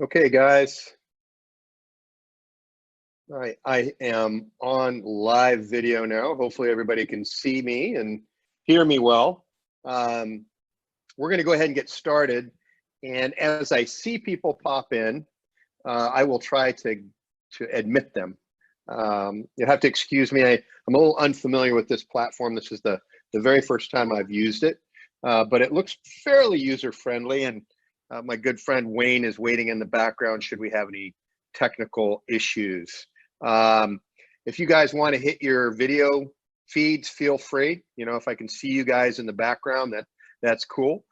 Okay, guys, I am on live video now. Hopefully everybody can see me and hear me well. We're going to go ahead and get started. And as I see people pop in, I will try to admit them. You'll have to excuse me. I'm a little unfamiliar with this platform. This is the very first time I've used it, but it looks fairly user-friendly. And my good friend Wayne is waiting in the background should we have any technical issues. If you guys want to hit your video feeds, feel free. You know, if I can see you guys in the background, that's cool.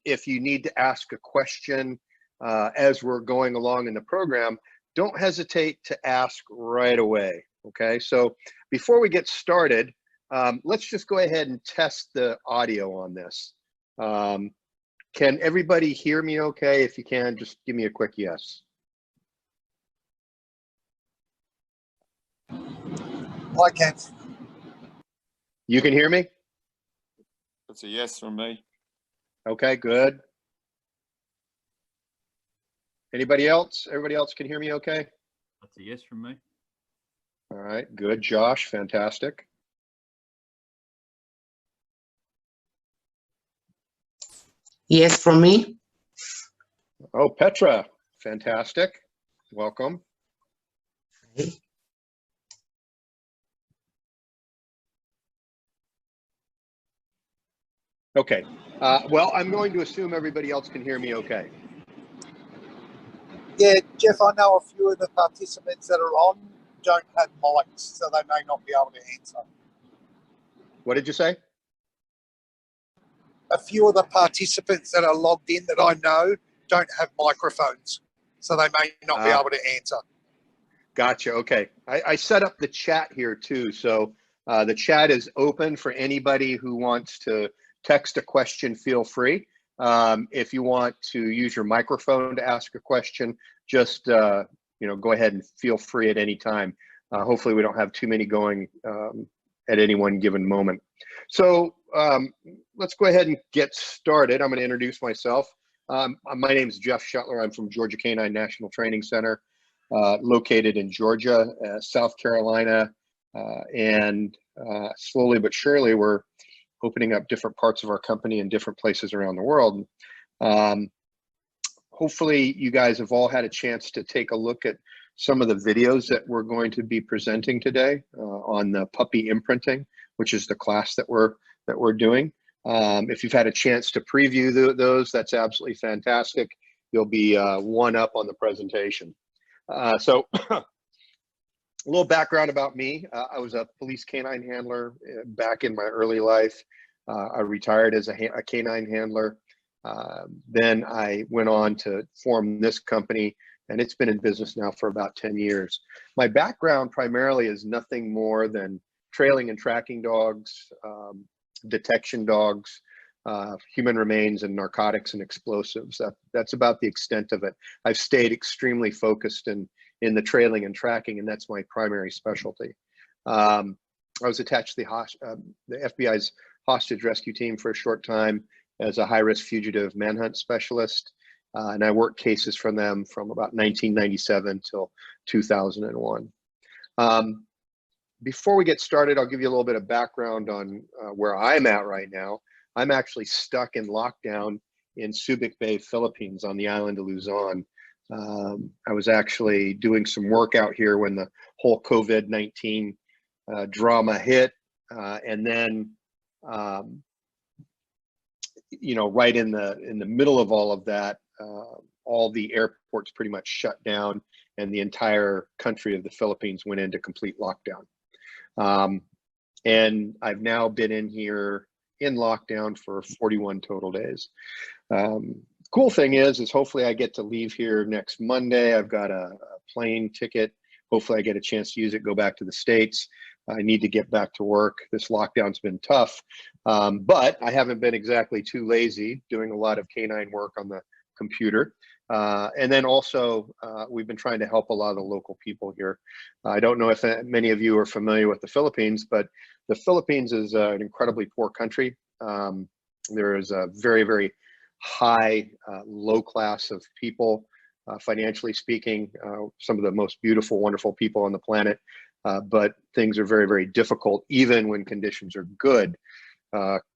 If you need to ask a question as we're going along in the program, don't hesitate to ask right away. Okay, so before we get started, let's just go ahead and test the audio on this. Can everybody hear me okay? If you can, just give me a quick yes. I can. You can hear me? That's a yes from me. Okay, good. Anybody else? Everybody else can hear me okay? That's a yes from me. All right, good. Josh, fantastic. Yes, from me. Oh, Petra, fantastic. Welcome. Okay. Okay, well, I'm going to assume everybody else can hear me okay. Yeah, Jeff, I know a few of the participants that are on don't have mics, so they may not be able to answer. What did you say? A few of the participants that are logged in that I know don't have microphones, so they may not be able to answer. Gotcha, okay. I set up the chat here too, so the chat is open for anybody who wants to text a question, feel free. If you want to use your microphone to ask a question, just you know, go ahead and feel free at any time. Hopefully we don't have too many going at any one given moment. So let's go ahead and get started. I'm going to introduce myself. My name is Jeff Schetller. I'm from Georgia K9 National Training Center, located in Georgia, South Carolina, and slowly but surely we're opening up different parts of our company in different places around the world. Hopefully you guys have all had a chance to take a look at some of the videos that we're going to be presenting today on the puppy imprinting, which is the class that we're doing. If you've had a chance to preview those, that's absolutely fantastic. You'll be one up on the presentation. So a little background about me. I was a police canine handler back in my early life. I retired as a canine handler. Then I went on to form this company, and it's been in business now for about 10 years. My background primarily is nothing more than trailing and tracking dogs, detection dogs, human remains, and narcotics and explosives. That's about the extent of it. I've stayed extremely focused in the trailing and tracking, and that's my primary specialty. I was attached to the FBI's hostage rescue team for a short time as a high-risk fugitive manhunt specialist, and I worked cases from them from about 1997 till 2001. Before we get started, I'll give you a little bit of background on where I'm at right now. I'm actually stuck in lockdown in Subic Bay, Philippines, on the island of Luzon. I was actually doing some work out here when the whole COVID-19 drama hit, and then you know, right in the middle of all of that, all the airports pretty much shut down, and the entire country of the Philippines went into complete lockdown. And I've now been in here in lockdown for 41 total days. Cool thing is hopefully I get to leave here next Monday. I've got a plane ticket. Hopefully I get a chance to use it, go back to the States. I need to get back to work. This lockdown's been tough, but I haven't been exactly too lazy, doing a lot of canine work on the computer. And then also, we've been trying to help a lot of the local people here. I don't know if many of you are familiar with the Philippines, but the Philippines is an incredibly poor country. There is a very, very high, low class of people. financially speaking, some of the most beautiful, wonderful people on the planet. But things are very, very difficult, even when conditions are good.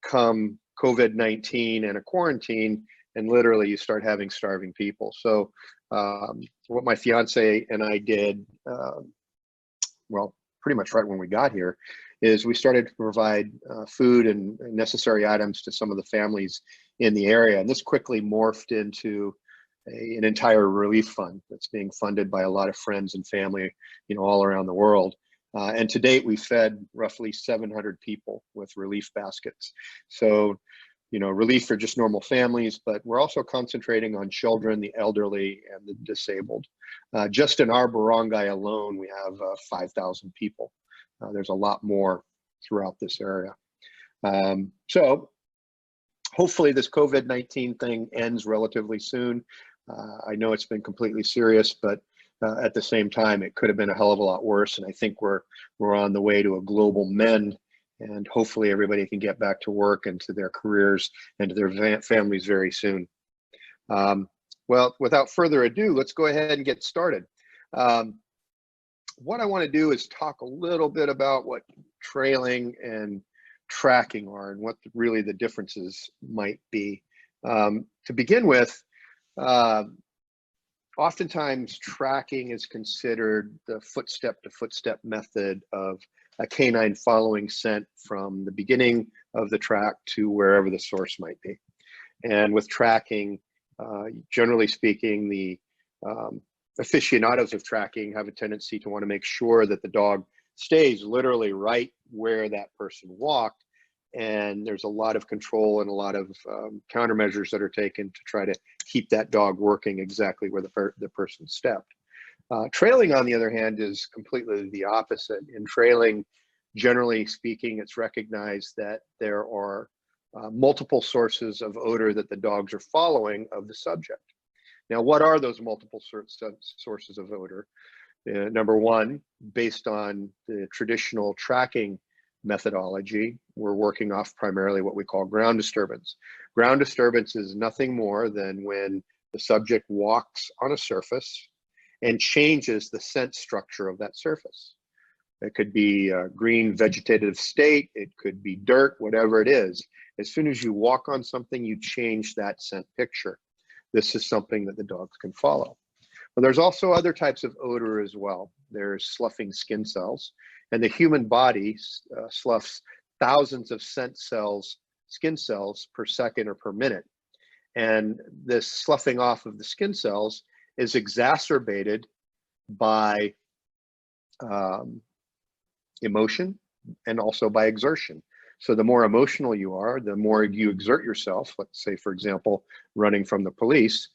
Come COVID-19 and a quarantine, and literally you start having starving people. So what my fiance and I did, well, pretty much right when we got here, is we started to provide food and necessary items to some of the families in the area. And this quickly morphed into an entire relief fund that's being funded by a lot of friends and family, all around the world. And to date, we fed roughly 700 people with relief baskets. So, relief for just normal families, but we're also concentrating on children, the elderly, and the disabled. Just in our barangay alone, we have 5,000 people. There's a lot more throughout this area. So hopefully this COVID-19 thing ends relatively soon. I know it's been completely serious, but at the same time, it could have been a hell of a lot worse. And I think we're on the way to a global mend, and hopefully everybody can get back to work and to their careers and to their families very soon. Well, without further ado, let's go ahead and get started. What I want to do is talk a little bit about what trailing and tracking are and what really the differences might be. To begin with, oftentimes tracking is considered the footstep-to-footstep method of a canine following scent from the beginning of the track to wherever the source might be. And with tracking, generally speaking, the aficionados of tracking have a tendency to want to make sure that the dog stays literally right where that person walked. And there's a lot of control and a lot of countermeasures that are taken to try to keep that dog working exactly where the person stepped. Trailing, on the other hand, is completely the opposite. In trailing, generally speaking, it's recognized that there are multiple sources of odor that the dogs are following of the subject. Now, what are those multiple sources of odor? Number one, based on the traditional tracking methodology, we're working off primarily what we call ground disturbance. Ground disturbance is nothing more than when the subject walks on a surface and changes the scent structure of that surface. It could be a green vegetative state, it could be dirt, whatever it is. As soon as you walk on something, you change that scent picture. This is something that the dogs can follow. But there's also other types of odor as well. There's sloughing skin cells, and the human body sloughs thousands of skin cells per second or per minute. And this sloughing off of the skin cells is exacerbated by emotion and also by exertion. So the more emotional you are, the more you exert yourself. Let's say, for example, running from the police,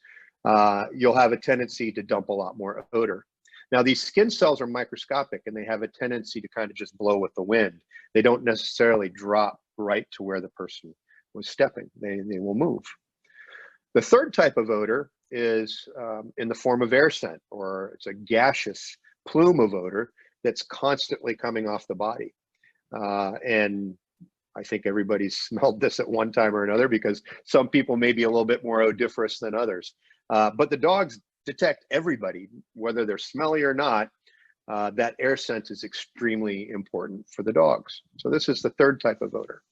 you'll have a tendency to dump a lot more odor. Now, these skin cells are microscopic and they have a tendency to kind of just blow with the wind. They don't necessarily drop right to where the person was stepping. They will move. The third type of odor is in the form of air scent, or it's a gaseous plume of odor that's constantly coming off the body. And I think everybody's smelled this at one time or another, because some people may be a little bit more odoriferous than others. But the dogs detect everybody, whether they're smelly or not. That air scent is extremely important for the dogs. So this is the third type of odor.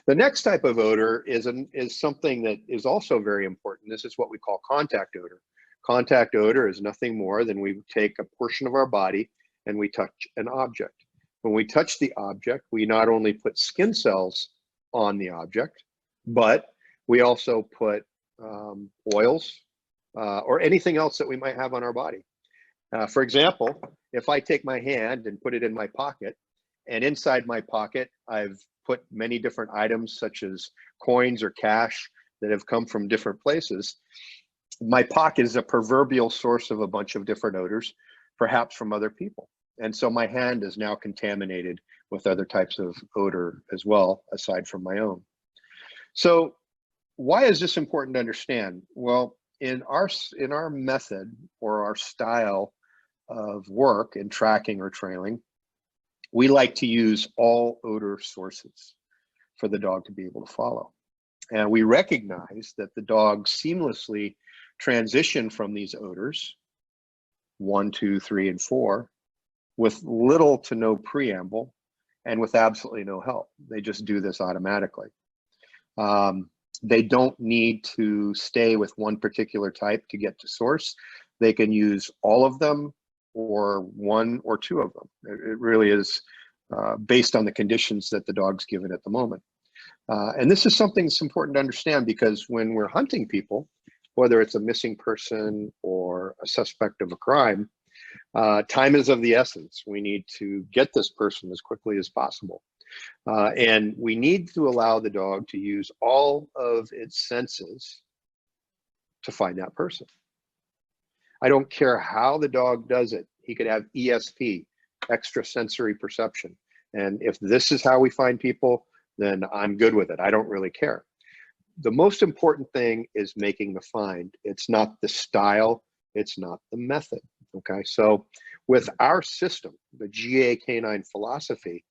The next type of odor is something that is also very important. This is what we call contact odor. Contact odor is nothing more than we take a portion of our body and we touch an object. When we touch the object, we not only put skin cells on the object, but we also put oils or anything else that we might have on our body. For example, if I take my hand and put it in my pocket, and inside my pocket, I've put many different items such as coins or cash that have come from different places, my pocket is a proverbial source of a bunch of different odors, perhaps from other people. And so my hand is now contaminated with other types of odor as well, aside from my own. So why is this important to understand? Well, in our method or our style of work in tracking or trailing, we like to use all odor sources for the dog to be able to follow. And we recognize that the dog seamlessly transition from these odors, 1, 2, 3, and 4, with little to no preamble and with absolutely no help. They just do this automatically. They don't need to stay with one particular type to get to source. They can use all of them or 1 or 2 of them. It really is based on the conditions that the dog's given at the moment. And this is something that's important to understand, because when we're hunting people, whether it's a missing person or a suspect of a crime, time is of the essence. We need to get this person as quickly as possible. And we need to allow the dog to use all of its senses to find that person. I don't care how the dog does it. He could have ESP, extrasensory perception. And if this is how we find people, then I'm good with it. I don't really care. The most important thing is making the find. It's not the style, it's not the method. Okay, so with our system, the GA K9 philosophy,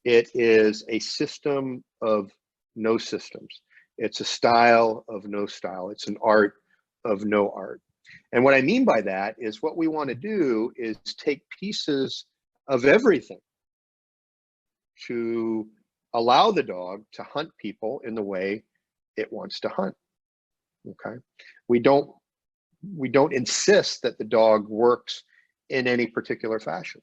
it is a system of no systems. It's a style of no style. It's an art of no art. And what I mean by that is, what we want to do is take pieces of everything to allow the dog to hunt people in the way it wants to hunt. Okay, we don't insist that the dog works in any particular fashion.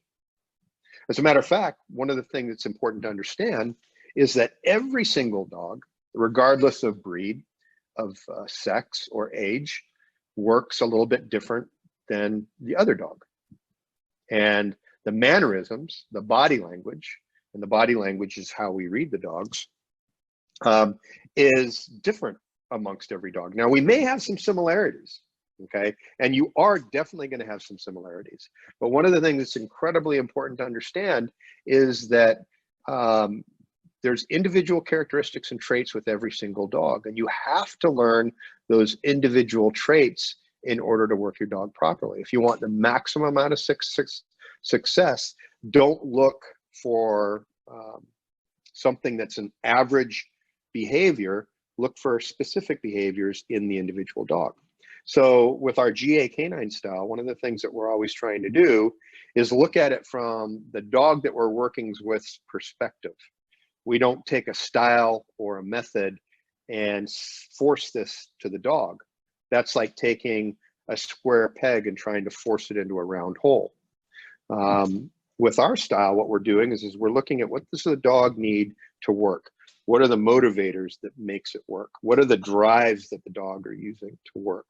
As a matter of fact, one of the things that's important to understand is that every single dog, regardless of breed, of sex or age, works a little bit different than the other dog. And the mannerisms, the body language, and the body language is how we read the dogs, is different amongst every dog. Now, we may have some similarities, okay? And you are definitely going to have some similarities. But one of the things that's incredibly important to understand is that there's individual characteristics and traits with every single dog, and you have to learn those individual traits in order to work your dog properly. If you want the maximum amount of success, don't look for something that's an average behavior. Look for specific behaviors in the individual dog. So with our GA K9 style, one of the things that we're always trying to do is look at it from the dog that we're working with's perspective. We don't take a style or a method and force this to the dog. That's like taking a square peg and trying to force it into a round hole. With our style, what we're doing is we're looking at, what does the dog need to work? What are the motivators that makes it work? What are the drives that the dog are using to work?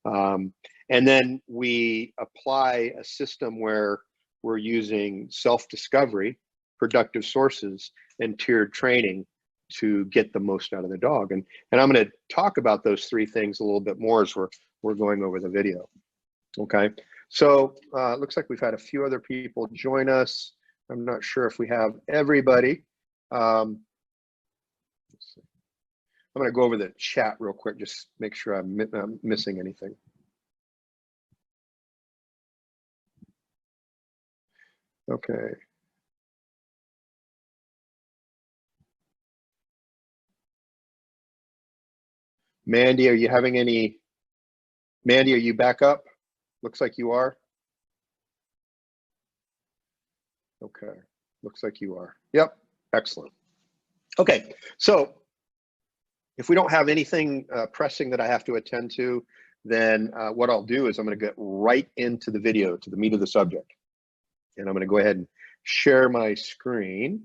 And then we apply a system where we're using self-discovery, productive sources, and tiered training to get the most out of the dog. And I'm going to talk about those 3 things a little bit more as we're going over the video. Okay, so it looks like we've had a few other people join us. I'm not sure if we have everybody. Let's see. I'm going to go over the chat real quick, just make sure I'm missing anything. Okay. Mandy, are you having any? Mandy, are you back up? Looks like you are. Okay, looks like you are. Yep, excellent. Okay, so if we don't have anything pressing that I have to attend to, then what I'll do is I'm going to get right into the video, to the meat of the subject. And I'm going to go ahead and share my screen.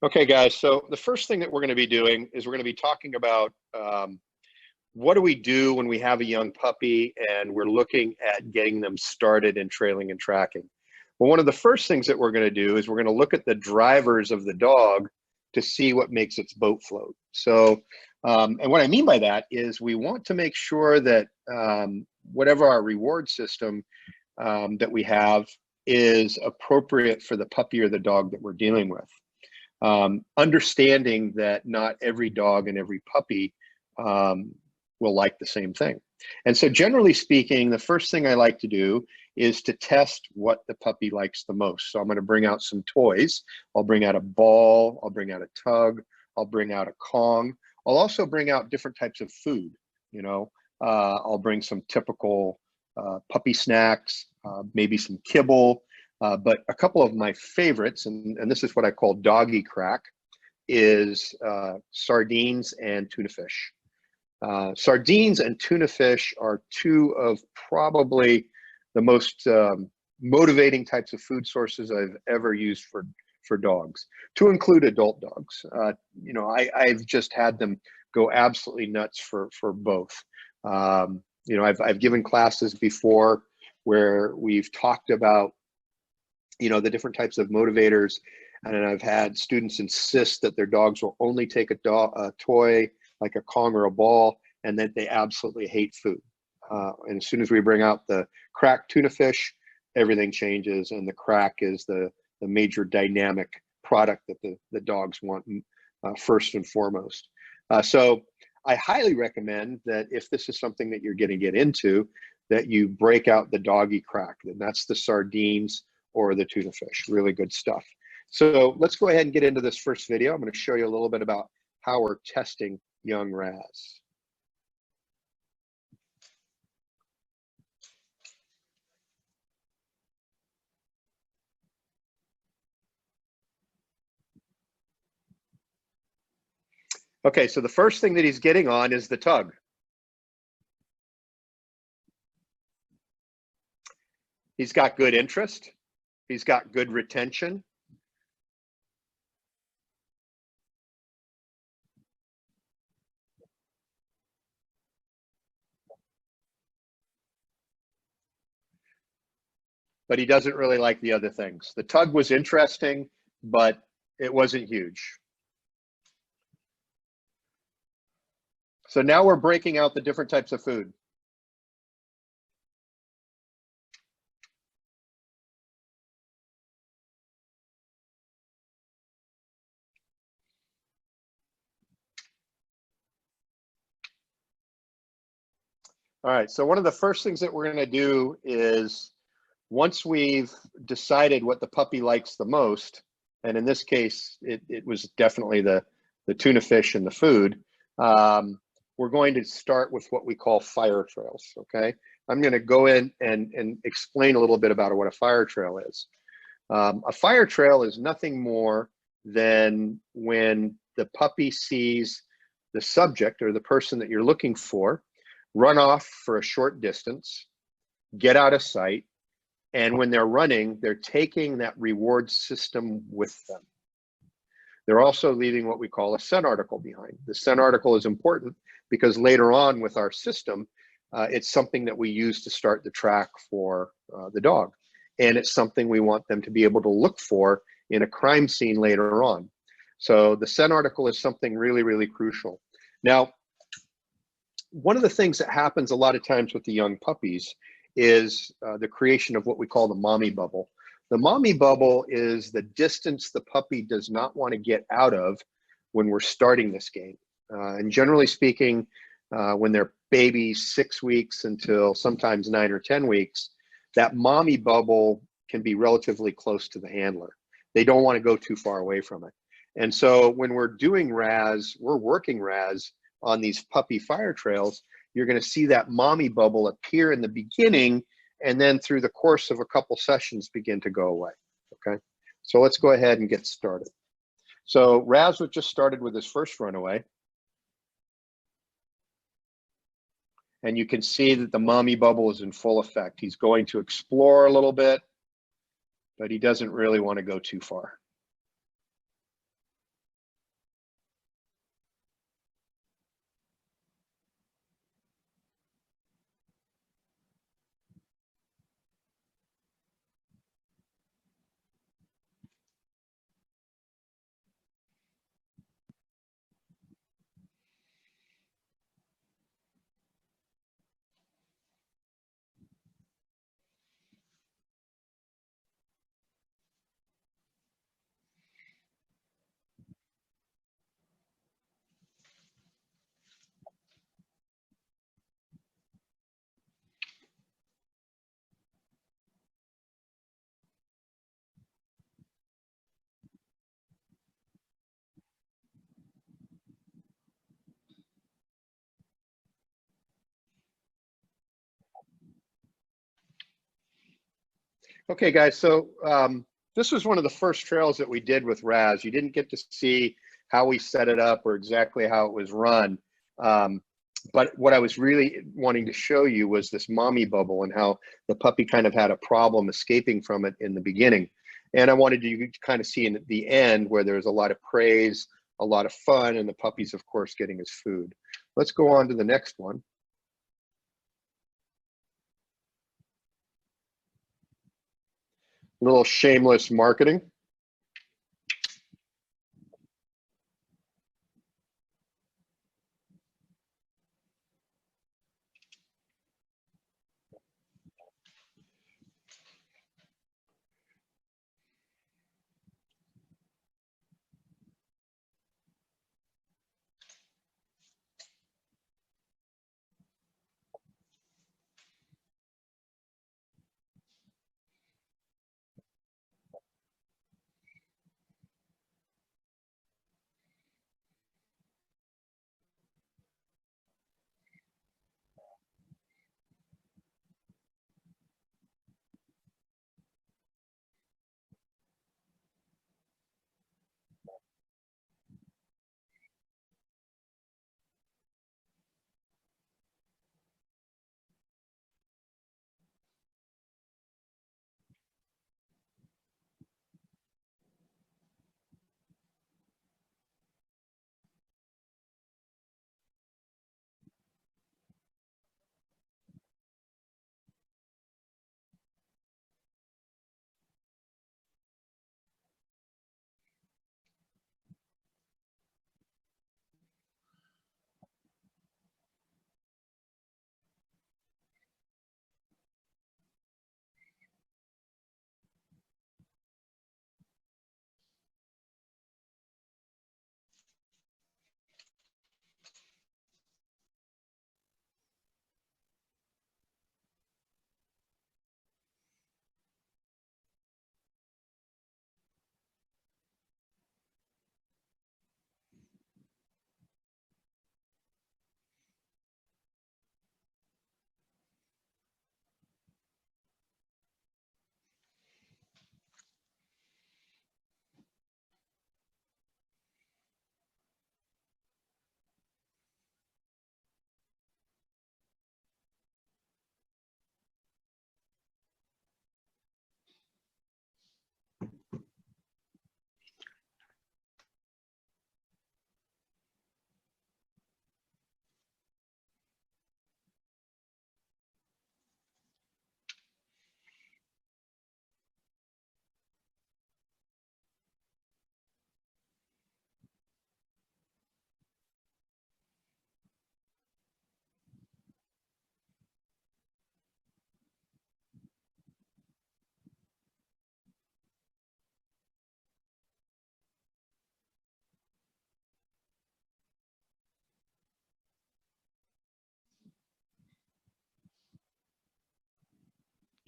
Okay, guys, so the first thing that we're going to be doing is we're going to be talking about what do we do when we have a young puppy and we're looking at getting them started in trailing and tracking. Well, one of the first things that we're going to do is we're going to look at the drivers of the dog to see what makes its boat float. So, and what I mean by that is we want to make sure that whatever our reward system that we have is appropriate for the puppy or the dog that we're dealing with. Understanding that not every dog and every puppy will like the same thing. And so generally speaking, the first thing I like to do is to test what the puppy likes the most. So I'm going to bring out some toys. I'll bring out a ball, I'll bring out a tug, I'll bring out a Kong. I'll also bring out different types of food. I'll bring some typical puppy snacks, maybe some kibble, but a couple of my favorites, and this is what I call doggy crack, is sardines and tuna fish. Sardines and tuna fish are two of probably the most motivating types of food sources I've ever used for dogs, to include adult dogs. I've just had them go absolutely nuts for both. I've given classes before where we've talked about, the different types of motivators, and I've had students insist that their dogs will only take a toy like a Kong or a ball, and that they absolutely hate food. And as soon as we bring out the cracked tuna fish, everything changes, and the crack is the major dynamic product that the dogs want first and foremost. So I highly recommend that if this is something that you're going to get into, that you break out the doggy crack, and that's the sardines or the tuna fish. Really good stuff. So let's go ahead and get into this first video. I'm going to show you a little bit about how we're testing young Raz. Okay, so the first thing that he's getting on is the tug. He's got good interest. He's got good retention. But he doesn't really like the other things. The tug was interesting, but it wasn't huge. So now we're breaking out the different types of food. All right, so one of the first things that we're going to do is, once we've decided what the puppy likes the most, and in this case, it was definitely the tuna fish and the food, we're going to start with what we call fire trails, okay? I'm going to go in and explain a little bit about what a fire trail is. A fire trail is nothing more than when the puppy sees the subject or the person that you're looking for run off for a short distance, get out of sight, and when they're running, they're taking that reward system with them. They're also leaving what we call a scent article behind. The scent article is important because later on with our system, it's something that we use to start the track for the dog. And it's something we want them to be able to look for in a crime scene later on. So the scent article is something really, really crucial. Now, one of the things that happens a lot of times with the young puppies is the creation of what we call the mommy bubble. The mommy bubble is the distance the puppy does not want to get out of when we're starting this game. And generally speaking, when they're babies, 6 weeks until sometimes 9 or 10 weeks, that mommy bubble can be relatively close to the handler. They don't want to go too far away from it. And so when we're doing Raz, we're working Raz on these puppy fire trails, you're going to see that mommy bubble appear in the beginning, and then through the course of a couple sessions begin to go away, okay? So let's go ahead and get started. So Raz just started with his first runaway. And you can see that the mommy bubble is in full effect. He's going to explore a little bit, but he doesn't really want to go too far. Okay, guys, so this was one of the first trails that we did with Raz. You didn't get to see how we set it up or exactly how it was run. But what I was really wanting to show you was this mommy bubble and how the puppy kind of had a problem escaping from it in the beginning. And I wanted you to kind of see in the end where there's a lot of praise, a lot of fun, and the puppy's, of course, getting his food. Let's go on to the next one. A little shameless marketing.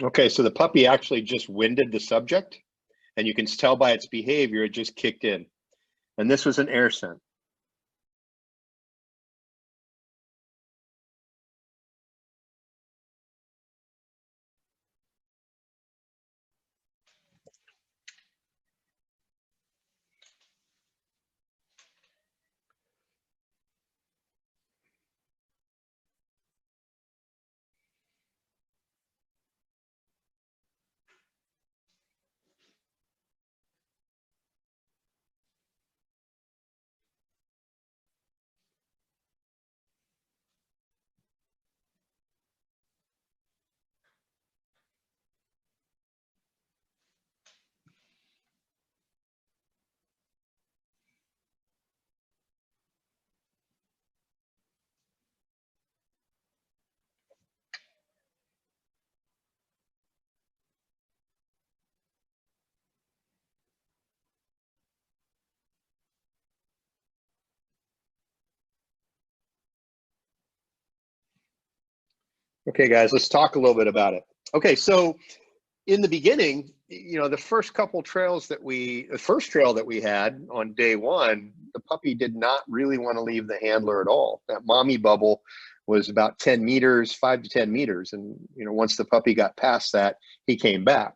Okay, so the puppy actually just winded the subject, and you can tell by its behavior, it just kicked in. And this was an air scent. Okay, guys, let's talk a little bit about it. Okay, so in the beginning, you know, the first trail that we had on day one, the puppy did not really want to leave the handler at all. That mommy bubble was about 10 meters, 5 to 10 meters. And, you know, once the puppy got past that, he came back.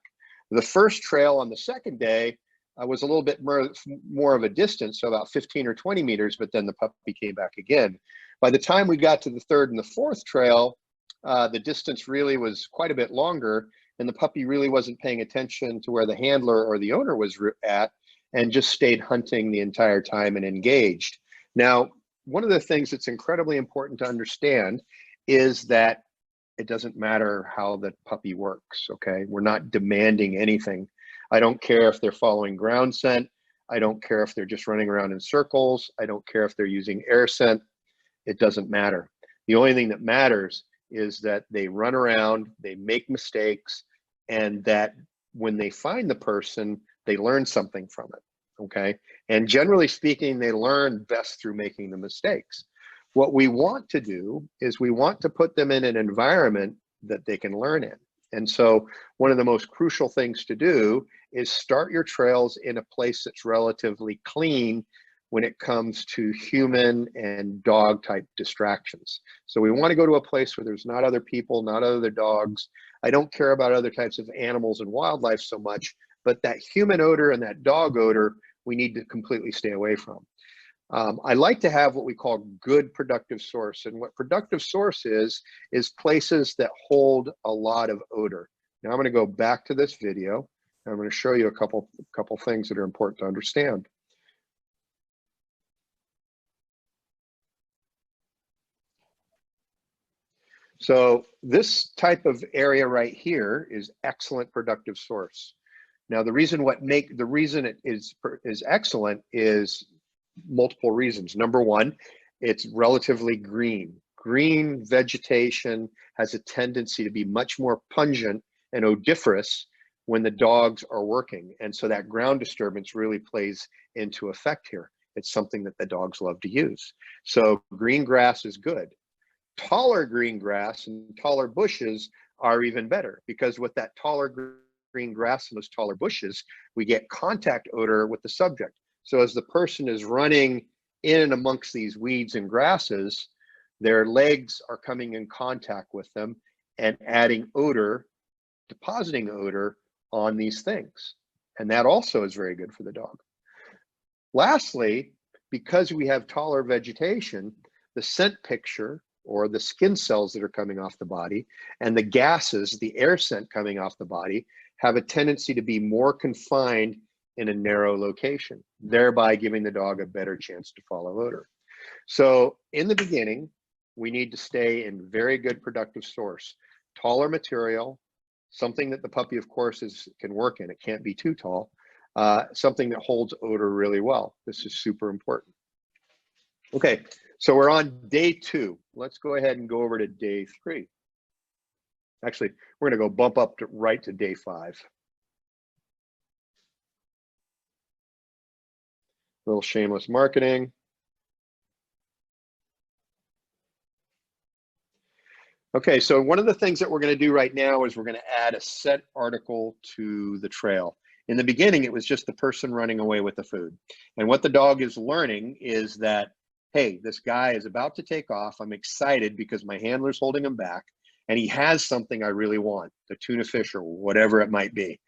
The first trail on the second day was a little bit more of a distance, so about 15 or 20 meters, but then the puppy came back again. By the time we got to the third and the fourth trail, the distance really was quite a bit longer, and the puppy really wasn't paying attention to where the handler or the owner was at, and just stayed hunting the entire time and engaged. Now, one of the things that's incredibly important to understand is that it doesn't matter how the puppy works, okay? We're not demanding anything. I don't care if they're following ground scent. I don't care if they're just running around in circles. I don't care if they're using air scent. It doesn't matter. The only thing that matters is that they run around, they make mistakes, and that when they find the person, they learn something from it, okay? And generally speaking, they learn best through making the mistakes. What we want to do is we want to put them in an environment that they can learn in. And so one of the most crucial things to do is start your trails in a place that's relatively clean when it comes to human and dog type distractions. So we want to go to a place where there's not other people, not other dogs. I don't care about other types of animals and wildlife so much, but that human odor and that dog odor, we need to completely stay away from. I like to have what we call good productive source. And what productive source is places that hold a lot of odor. Now I'm going to go back to this video. And I'm going to show you a couple things that are important to understand. So this type of area right here is excellent productive source. Now the reason it is excellent is multiple reasons. Number one, it's relatively green. Green vegetation has a tendency to be much more pungent and odoriferous when the dogs are working. And so that ground disturbance really plays into effect here. It's something that the dogs love to use. So green grass is good. Taller green grass and taller bushes are even better, because with that taller green grass and those taller bushes, we get contact odor with the subject. So as the person is running in and amongst these weeds and grasses, their legs are coming in contact with them and adding odor, depositing odor on these things. And that also is very good for the dog. Lastly, because we have taller vegetation, the scent picture or the skin cells that are coming off the body and the gases, the air scent coming off the body, have a tendency to be more confined in a narrow location, thereby giving the dog a better chance to follow odor. So in the beginning, we need to stay in very good productive source, taller material, something that the puppy, of course, can work in. It can't be too tall, something that holds odor really well. This is super important. Okay, so we're on day 2. Let's go ahead and go over to day 3. Actually, we're going to go bump up right to day 5. Little shameless marketing. Okay, so one of the things that we're going to do right now is we're going to add a set article to the trail. In the beginning, it was just the person running away with the food. And what the dog is learning is that, hey, this guy is about to take off. I'm excited because my handler's holding him back, and he has something I really want, the tuna fish or whatever it might be.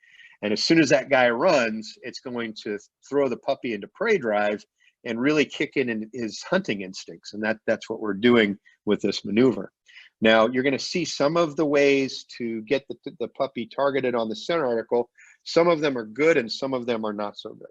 And as soon as that guy runs, it's going to throw the puppy into prey drive and really kick in his hunting instincts. And that's what we're doing with this maneuver. Now, you're going to see some of the ways to get the puppy targeted on the center article. Some of them are good and some of them are not so good.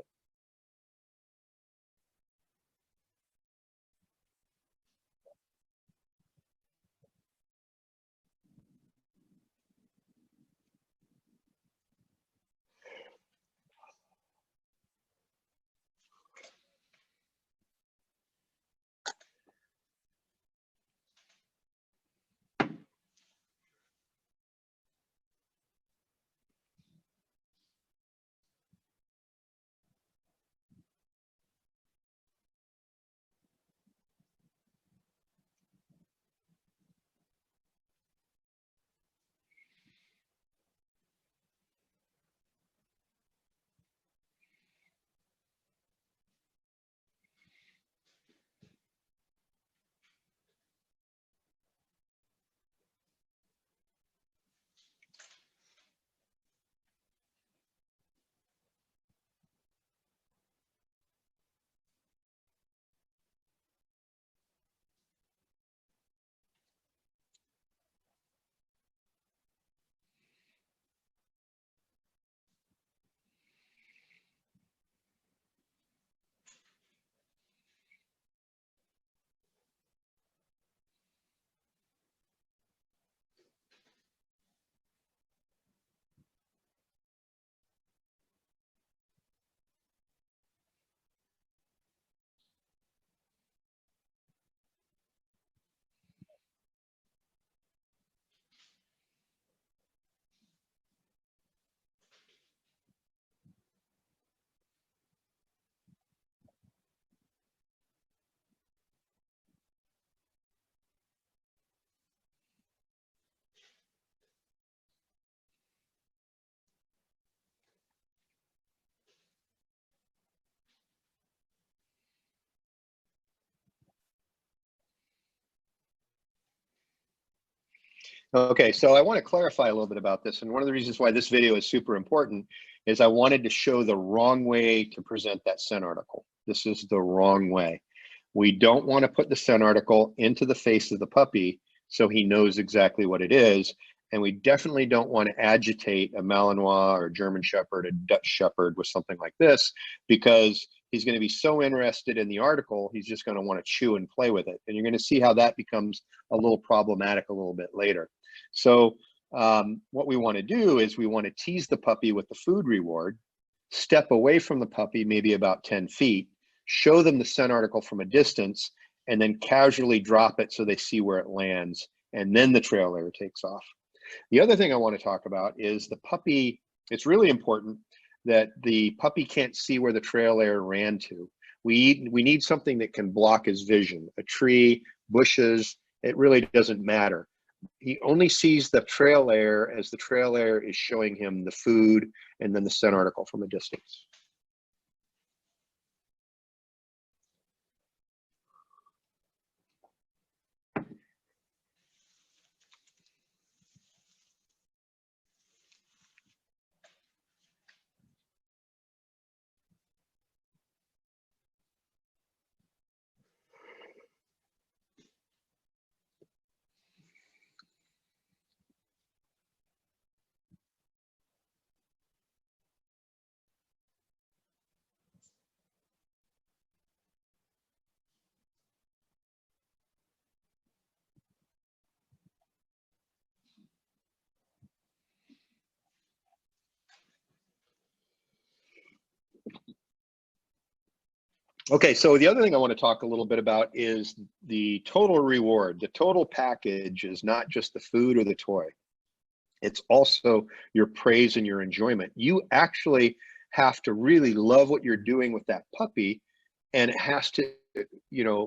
Okay, so I want to clarify a little bit about this. And one of the reasons why this video is super important is I wanted to show the wrong way to present that scent article. This is the wrong way. We don't want to put the scent article into the face of the puppy so he knows exactly what it is. And we definitely don't want to agitate a Malinois or German Shepherd, a Dutch Shepherd with something like this, because he's going to be so interested in the article, he's just going to want to chew and play with it. And you're going to see how that becomes a little problematic a little bit later. So what we want to do is we want to tease the puppy with the food reward, step away from the puppy, maybe about 10 feet, show them the scent article from a distance, and then casually drop it so they see where it lands. And then the trail layer takes off. The other thing I want to talk about is the puppy. It's really important that the puppy can't see where the trail layer ran to. We need something that can block his vision, a tree, bushes, it really doesn't matter. He only sees the trail layer as the trail layer is showing him the food and then the scent article from a distance. Okay, so the other thing I want to talk a little bit about is the total reward. The total package is not just the food or the toy. It's also your praise and your enjoyment. You actually have to really love what you're doing with that puppy, and it has to,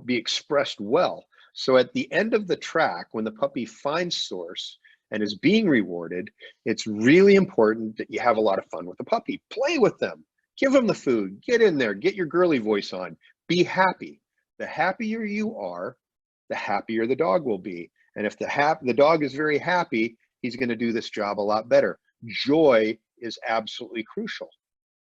be expressed well. So at the end of the track, when the puppy finds source and is being rewarded, it's really important that you have a lot of fun with the puppy. Play with them. Give them the food, get in there, get your girly voice on, be happy. The happier you are, the happier the dog will be. And if the dog is very happy, he's going to do this job a lot better. Joy is absolutely crucial.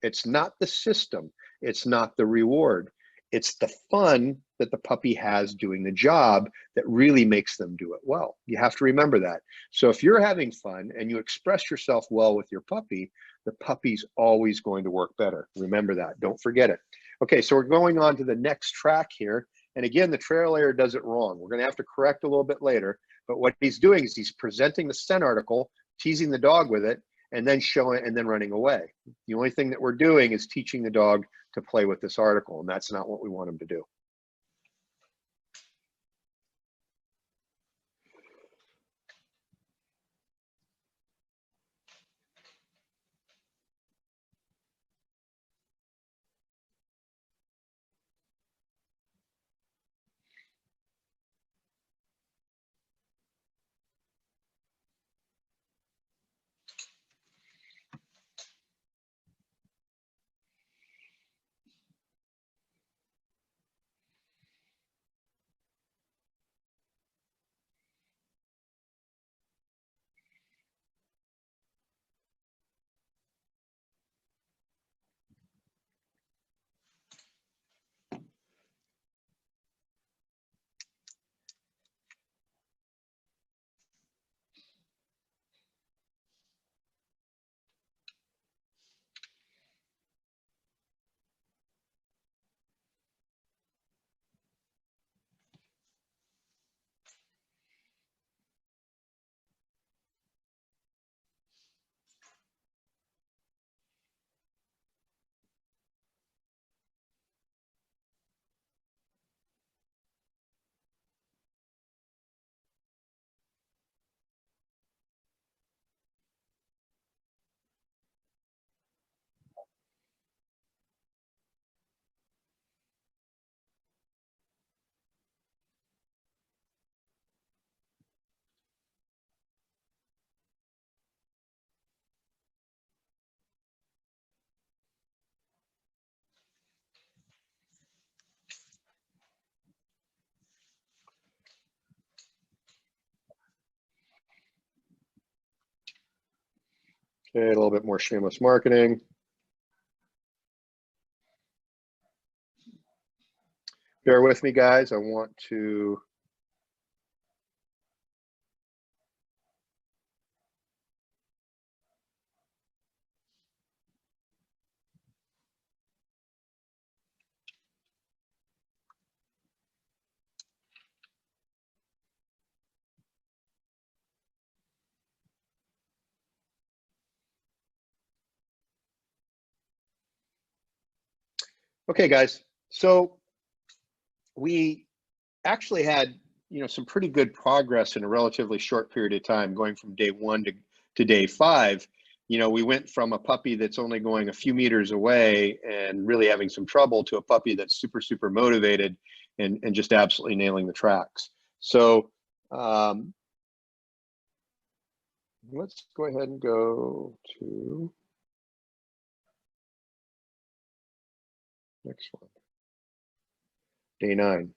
It's not the system, it's not the reward. It's the fun that the puppy has doing the job that really makes them do it well. You have to remember that. So if you're having fun and you express yourself well with your puppy, the puppy's always going to work better. Remember that, don't forget it. Okay, so we're going on to the next track here. And again, the trail layer does it wrong. We're gonna have to correct a little bit later, but what he's doing is he's presenting the scent article, teasing the dog with it, and then showing and then running away. The only thing that we're doing is teaching the dog to play with this article, and that's not what we want him to do. Okay, a little bit more shameless marketing. Bear with me, guys. I want to. Okay, guys. So we actually had, some pretty good progress in a relatively short period of time, going from day 1 to day 5. We went from a puppy that's only going a few meters away and really having some trouble to a puppy that's super, super motivated and just absolutely nailing the tracks. So let's go ahead and go to next one, day 9.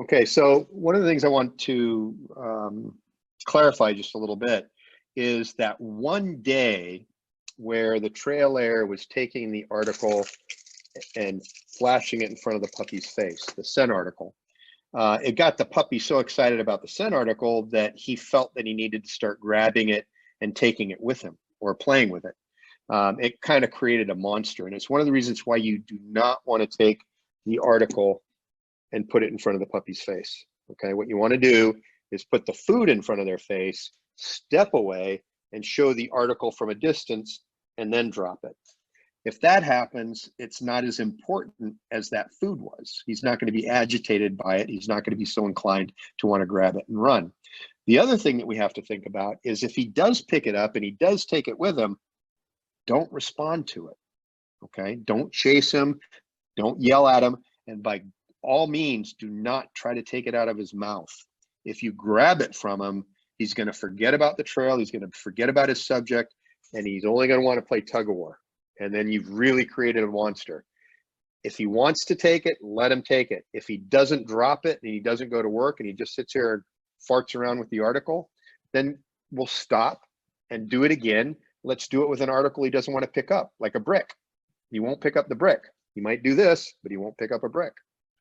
Okay, so one of the things I want to clarify just a little bit is that one day where the trail layer was taking the article and flashing it in front of the puppy's face, the scent article. It got the puppy so excited about the scent article that he felt that he needed to start grabbing it and taking it with him or playing with it. It kind of created a monster, and it's one of the reasons why you do not want to take the article and put it in front of the puppy's face. Okay, what you want to do is put the food in front of their face, step away, and show the article from a distance, and then drop it. If that happens, it's not as important as that food was. He's not going to be agitated by it. He's not going to be so inclined to want to grab it and run. The other thing that we have to think about is if he does pick it up and he does take it with him, don't respond to it. Okay, don't chase him, don't yell at him, and by all means, do not try to take it out of his mouth. If you grab it from him, he's going to forget about the trail, he's going to forget about his subject, and he's only going to want to play tug of war. And then you've really created a monster. If he wants to take it, let him take it. If he doesn't drop it and he doesn't go to work and he just sits here and farts around with the article, then we'll stop and do it again. Let's do it with an article he doesn't want to pick up, like a brick. He won't pick up the brick. He might do this, but he won't pick up a brick.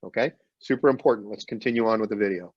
Okay, super important. Let's continue on with the video.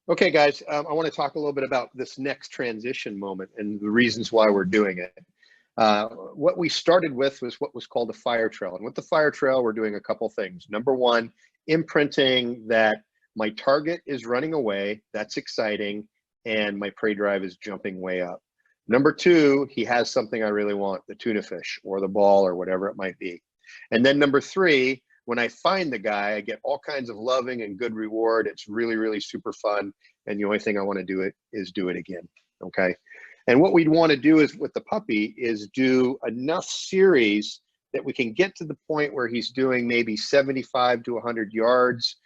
Okay, guys, I want to talk a little bit about this next transition moment and the reasons why we're doing it. What we started with was what was called a fire trail. And with the fire trail, we're doing a couple things. Number one, imprinting that my target is running away. That's exciting. And my prey drive is jumping way up. Number two, he has something I really want, the tuna fish or the ball or whatever it might be. And then number three, when I find the guy, I get all kinds of loving and good reward. It's really, really super fun. And the only thing I want to do is do it again. Okay. And what we'd want to do is with the puppy is do enough series that we can get to the point where he's doing maybe 75 to 100 yards,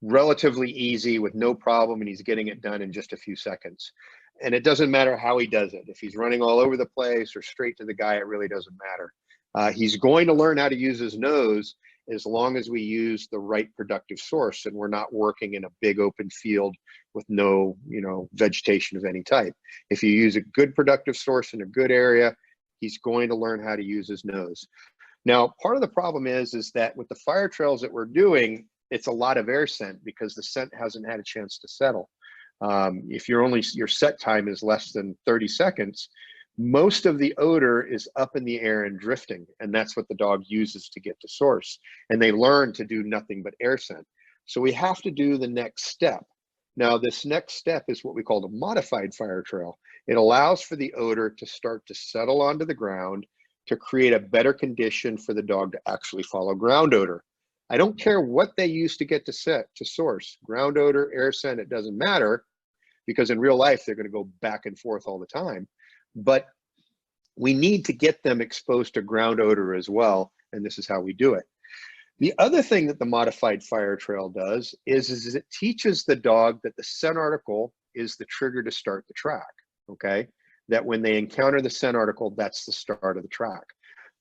relatively easy with no problem. And he's getting it done in just a few seconds. And it doesn't matter how he does it. If he's running all over the place or straight to the guy, it really doesn't matter. He's going to learn how to use his nose as long as we use the right productive source and we're not working in a big open field with no, vegetation of any type. If you use a good productive source in a good area, he's going to learn how to use his nose. Now, part of the problem is that with the fire trails that we're doing, it's a lot of air scent because the scent hasn't had a chance to settle. If your set time is less than 30 seconds, most of the odor is up in the air and drifting, and that's what the dog uses to get to source. And they learn to do nothing but air scent. So we have to do the next step. Now, this next step is what we call the modified fire trail. It allows for the odor to start to settle onto the ground to create a better condition for the dog to actually follow ground odor. I don't care what they use to get to source, ground odor, air scent, it doesn't matter, because in real life, they're going to go back and forth all the time. But we need to get them exposed to ground odor as well, and this is how we do it. The other thing that the modified fire trail does is it teaches the dog that the scent article is the trigger to start the track, okay? That when they encounter the scent article, that's the start of the track.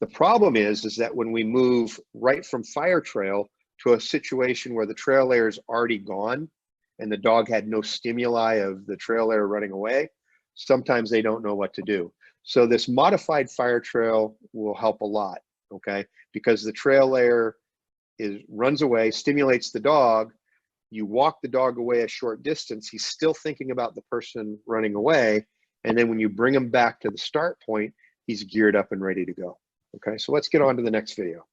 The problem is that when we move right from fire trail to a situation where the trail layer is already gone and the dog had no stimuli of the trail layer running away, sometimes they don't know what to do. So this modified fire trail will help a lot, okay? Because the trail layer runs away, stimulates the dog, you walk the dog away a short distance, he's still thinking about the person running away, and then when you bring him back to the start point, he's geared up and ready to go. Okay, so let's get on to the next video.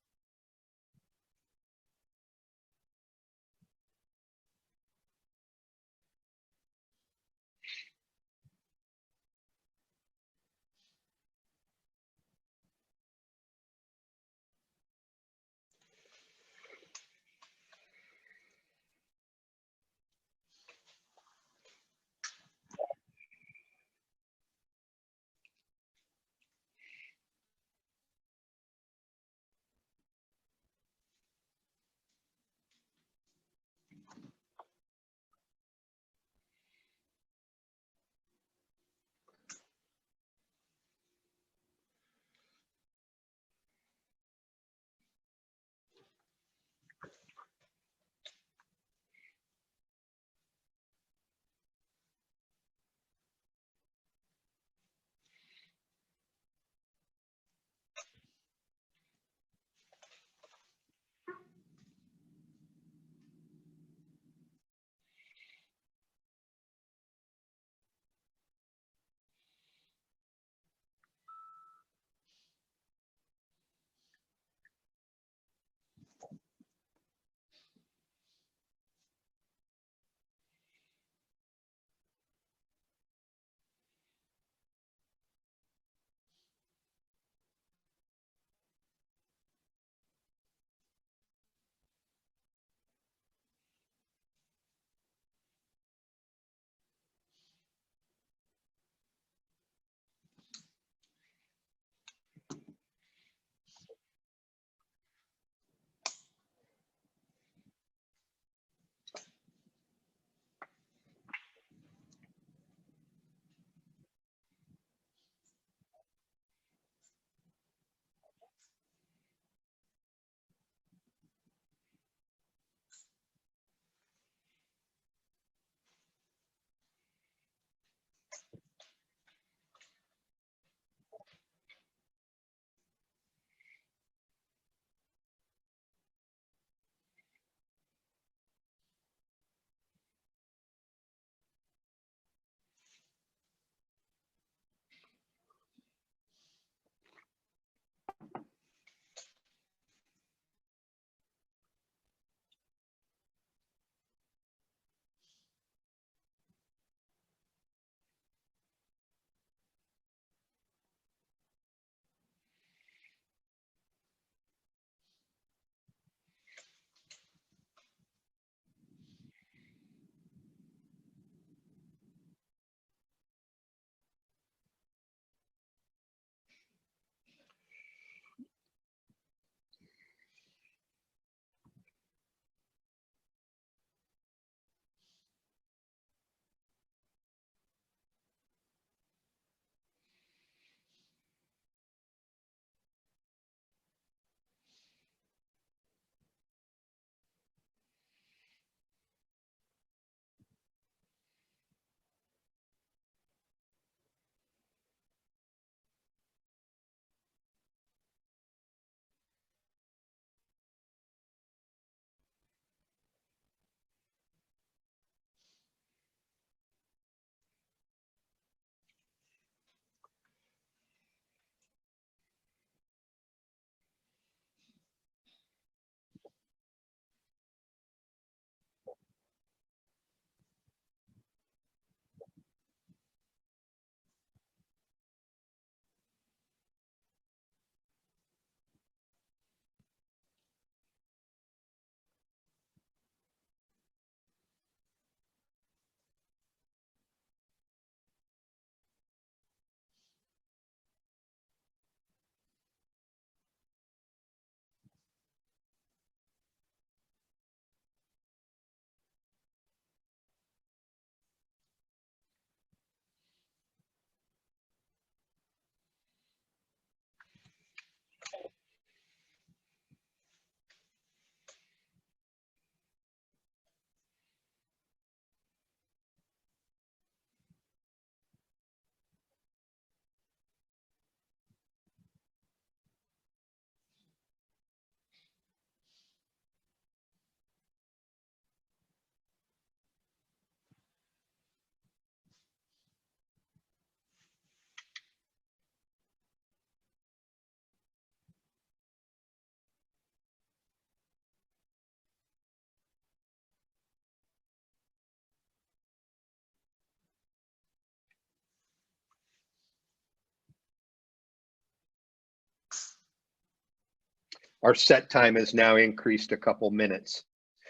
our set time has now increased a couple minutes.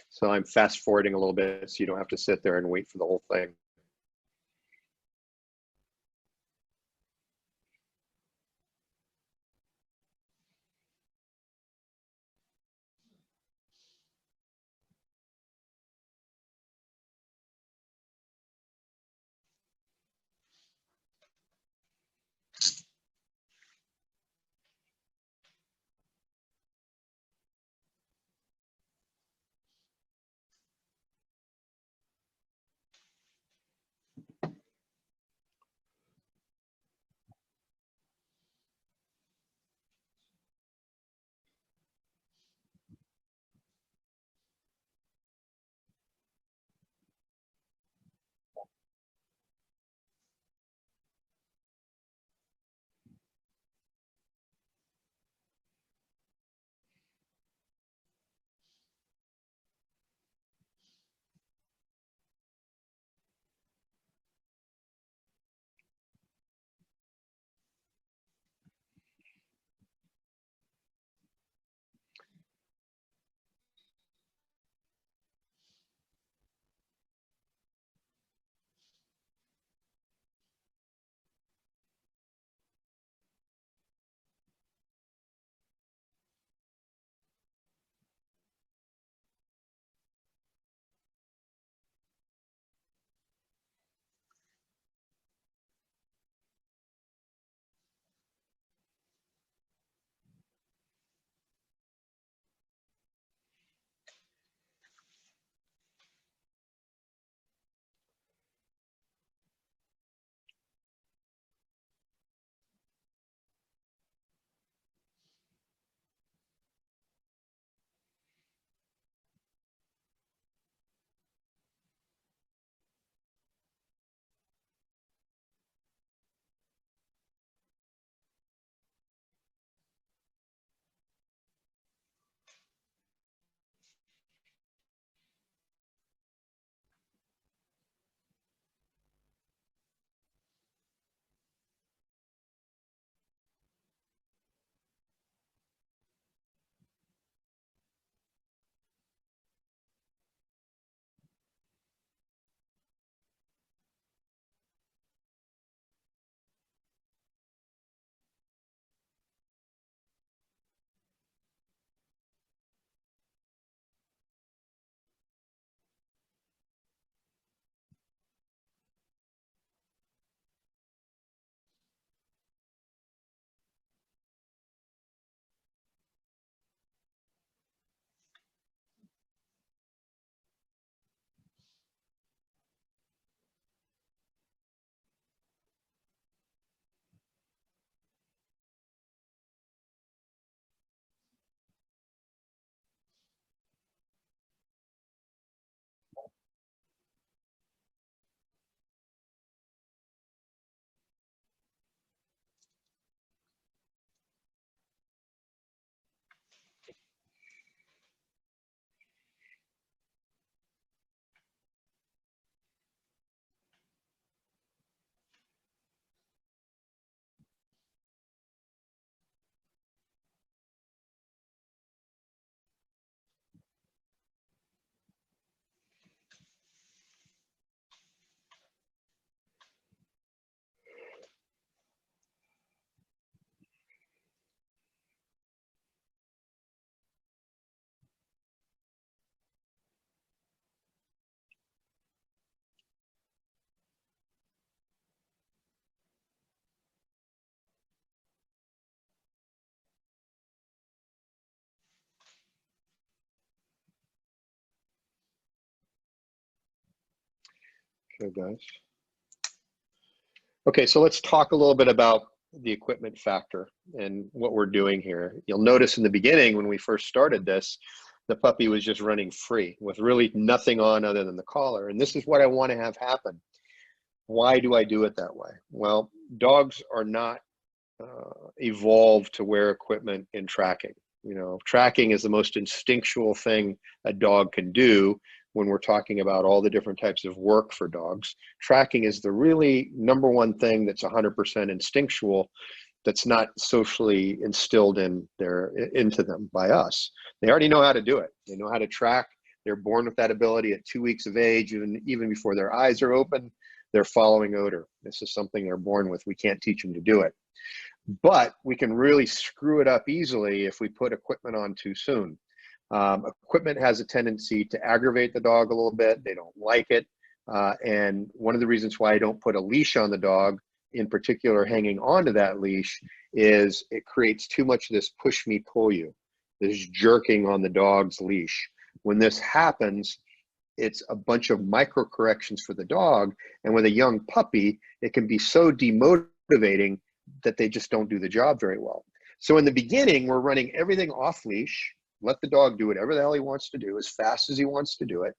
So I'm fast forwarding a little bit so you don't have to sit there and wait for the whole thing. Okay, guys. Okay, so let's talk a little bit about the equipment factor and what we're doing here. You'll notice in the beginning when we first started this, the puppy was just running free with really nothing on other than the collar. And this is what I want to have happen. Why do I do it that way? Well, dogs are not evolved to wear equipment in tracking. You know, tracking is the most instinctual thing a dog can do when we're talking about all the different types of work for dogs. Tracking is the really number one thing that's 100% instinctual that's not socially instilled into them by us. They already know how to do it. They know how to track. They're born with that ability at 2 weeks of age, even before their eyes are open. They're following odor. This is something they're born with. We can't teach them to do it. But we can really screw it up easily if we put equipment on too soon. Equipment has a tendency to aggravate the dog a little bit. They don't like it. And one of the reasons why I don't put a leash on the dog, in particular hanging onto that leash, is it creates too much of this push me, pull you, this jerking on the dog's leash. When this happens, it's a bunch of micro corrections for the dog. And with a young puppy, it can be so demotivating that they just don't do the job very well. So in the beginning, we're running everything off leash, let the dog do whatever the hell he wants to do as fast as he wants to do it.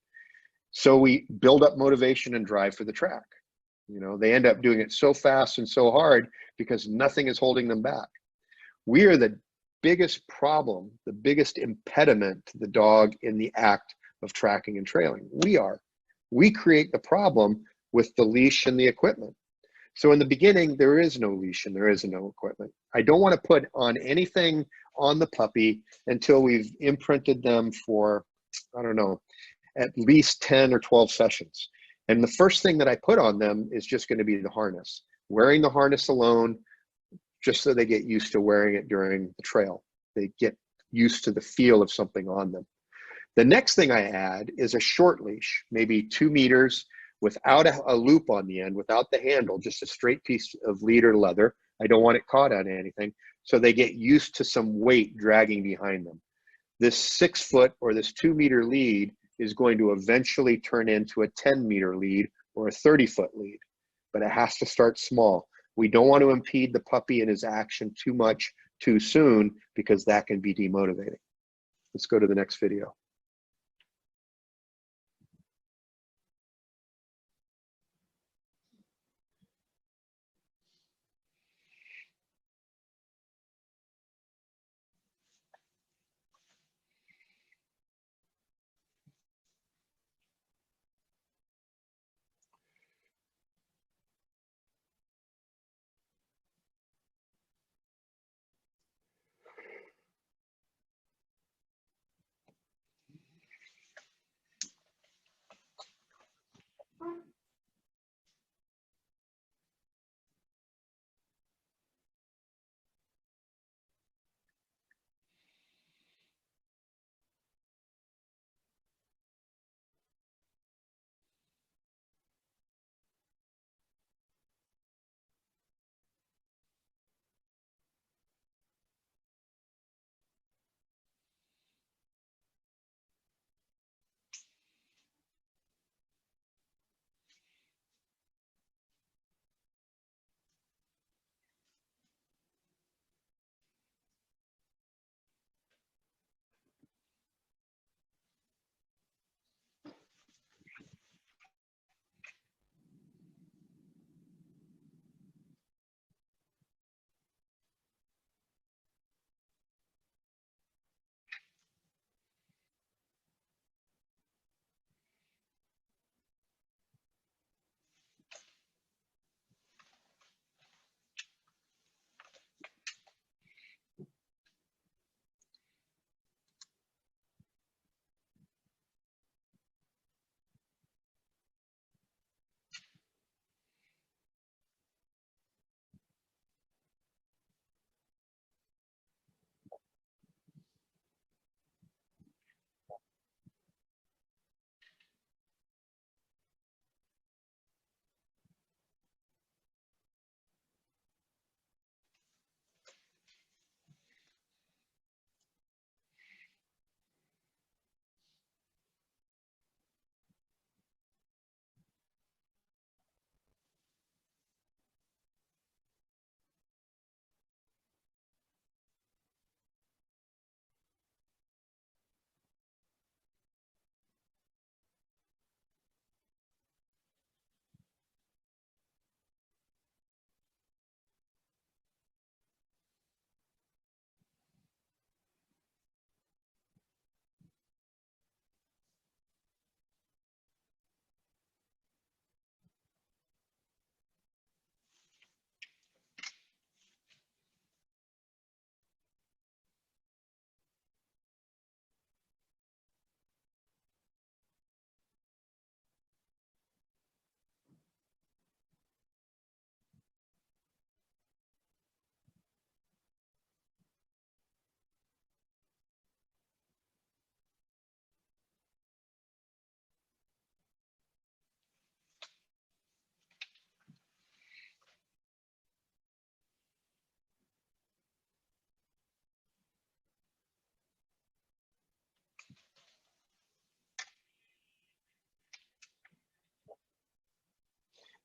So we build up motivation and drive for the track. You know, they end up doing it so fast and so hard because nothing is holding them back. We are the biggest problem, the biggest impediment to the dog in the act of tracking and trailing. We create the problem with the leash and the equipment. So in the beginning, there is no leash and there is no equipment. I don't want to put on anything on the puppy until we've imprinted them for, I don't know, at least 10 or 12 sessions. And the first thing that I put on them is just going to be the harness. Wearing the harness alone, just so they get used to wearing it during the trail. They get used to the feel of something on them. The next thing I add is a short leash, maybe 2 meters, without a loop on the end, without the handle, just a straight piece of lead or leather. I don't want it caught on anything. So they get used to some weight dragging behind them. This 6 foot or this 2 meter lead is going to eventually turn into a 10 meter lead or a 30 foot lead, but it has to start small. We don't want to impede the puppy in his action too much too soon because that can be demotivating. Let's go to the next video.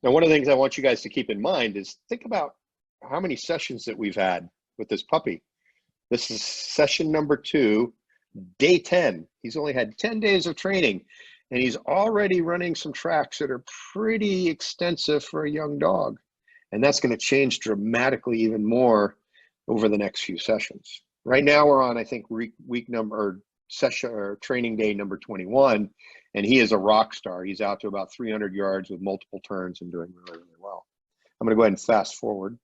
Now, one of the things I want you guys to keep in mind is think about how many sessions that we've had with this puppy. This is session number 2, day 10. He's only had 10 days of training, and he's already running some tracks that are pretty extensive for a young dog. And that's going to change dramatically even more over the next few sessions. Right now we're on, I think, week number, or session, or training day number 21, and he is a rock star. He's out to about 300 yards with multiple turns and doing really, really well. I'm going to go ahead and fast forward.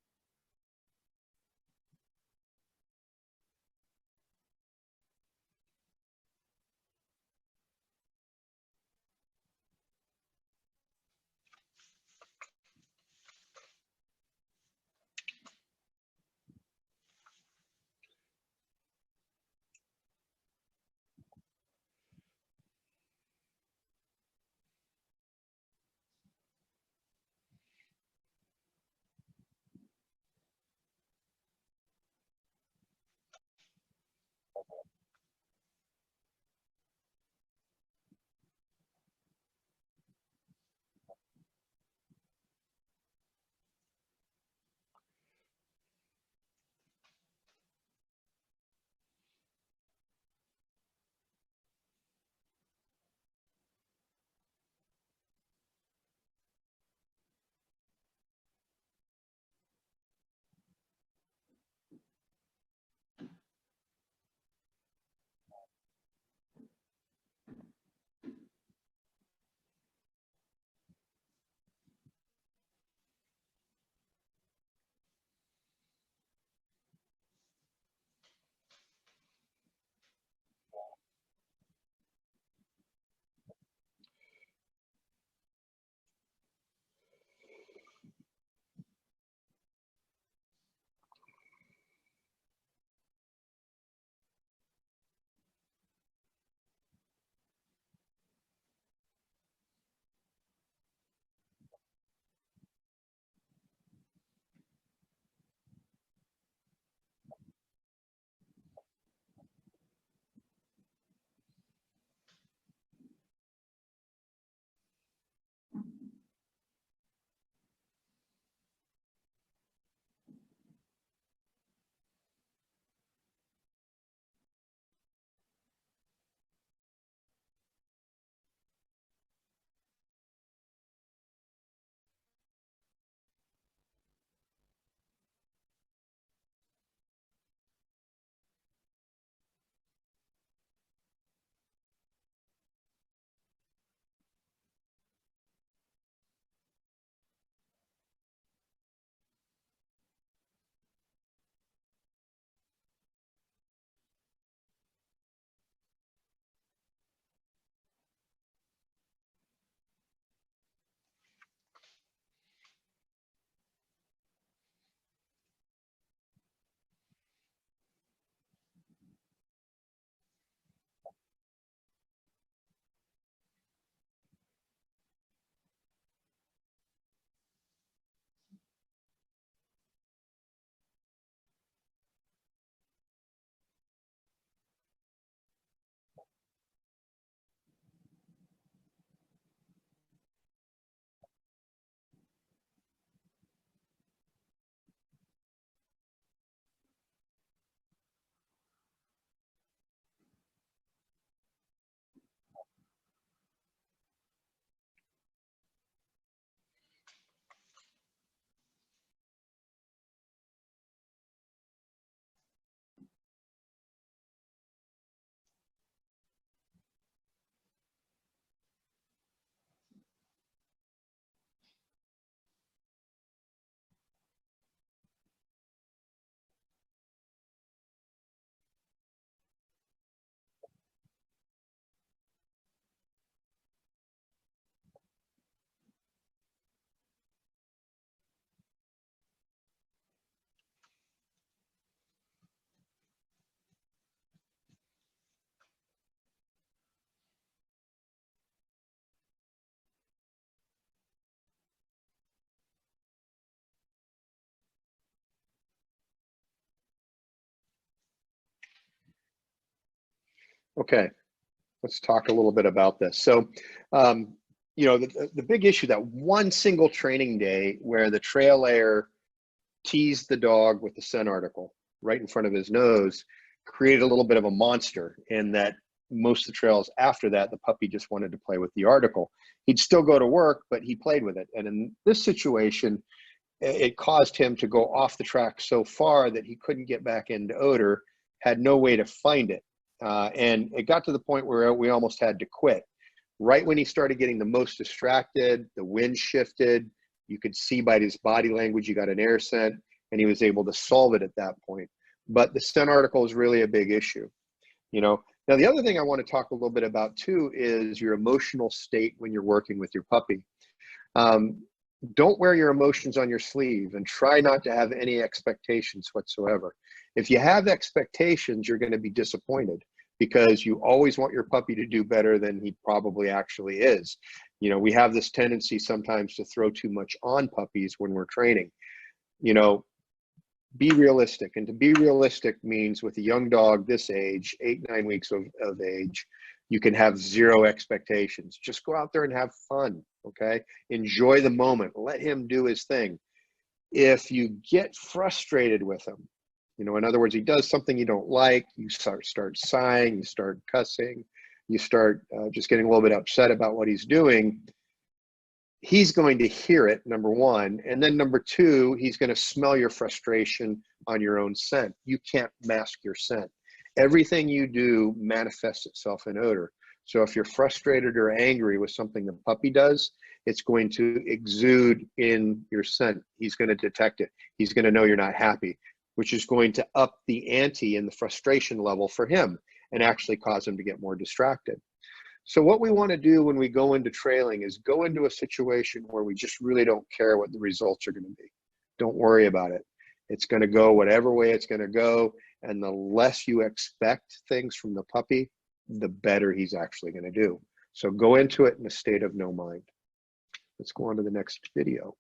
Okay, let's talk a little bit about this. So you know, the big issue, that one single training day where the trail layer teased the dog with the scent article right in front of his nose, created a little bit of a monster, in that most of the trails after that, the puppy just wanted to play with the article. He'd still go to work, but he played with it. And in this situation, it caused him to go off the track so far that he couldn't get back into odor, had no way to find it. And it got to the point where we almost had to quit. Right when he started getting the most distracted, the wind shifted, you could see by his body language, he got an air scent, and he was able to solve it at that point. But the scent article is really a big issue. You know, now the other thing I want to talk a little bit about too is your emotional state when you're working with your puppy. Don't wear your emotions on your sleeve, and try not to have any expectations whatsoever. If you have expectations, you're going to be disappointed, because you always want your puppy to do better than he probably actually is. You know, we have this tendency sometimes to throw too much on puppies when we're training. You know, be realistic. And to be realistic means, with a young dog this age, 8-9 weeks of age, you can have zero expectations. Just go out there and have fun, okay? Enjoy the moment. Let him do his thing. If you get frustrated with him, you know, in other words, he does something you don't like, you start sighing, you start cussing, you start just getting a little bit upset about what he's doing, he's going to hear it, number one. And then number two, he's going to smell your frustration on your own scent. You can't mask your scent. Everything you do manifests itself in odor. So if you're frustrated or angry with something the puppy does, it's going to exude in your scent. He's going to detect it. He's going to know you're not happy, which is going to up the ante and the frustration level for him, and actually cause him to get more distracted. So what we want to do when we go into trailing is go into a situation where we just really don't care what the results are going to be. Don't worry about it. It's going to go whatever way it's going to go. And the less you expect things from the puppy, the better he's actually going to do. So go into it in a state of no mind. Let's go on to the next video.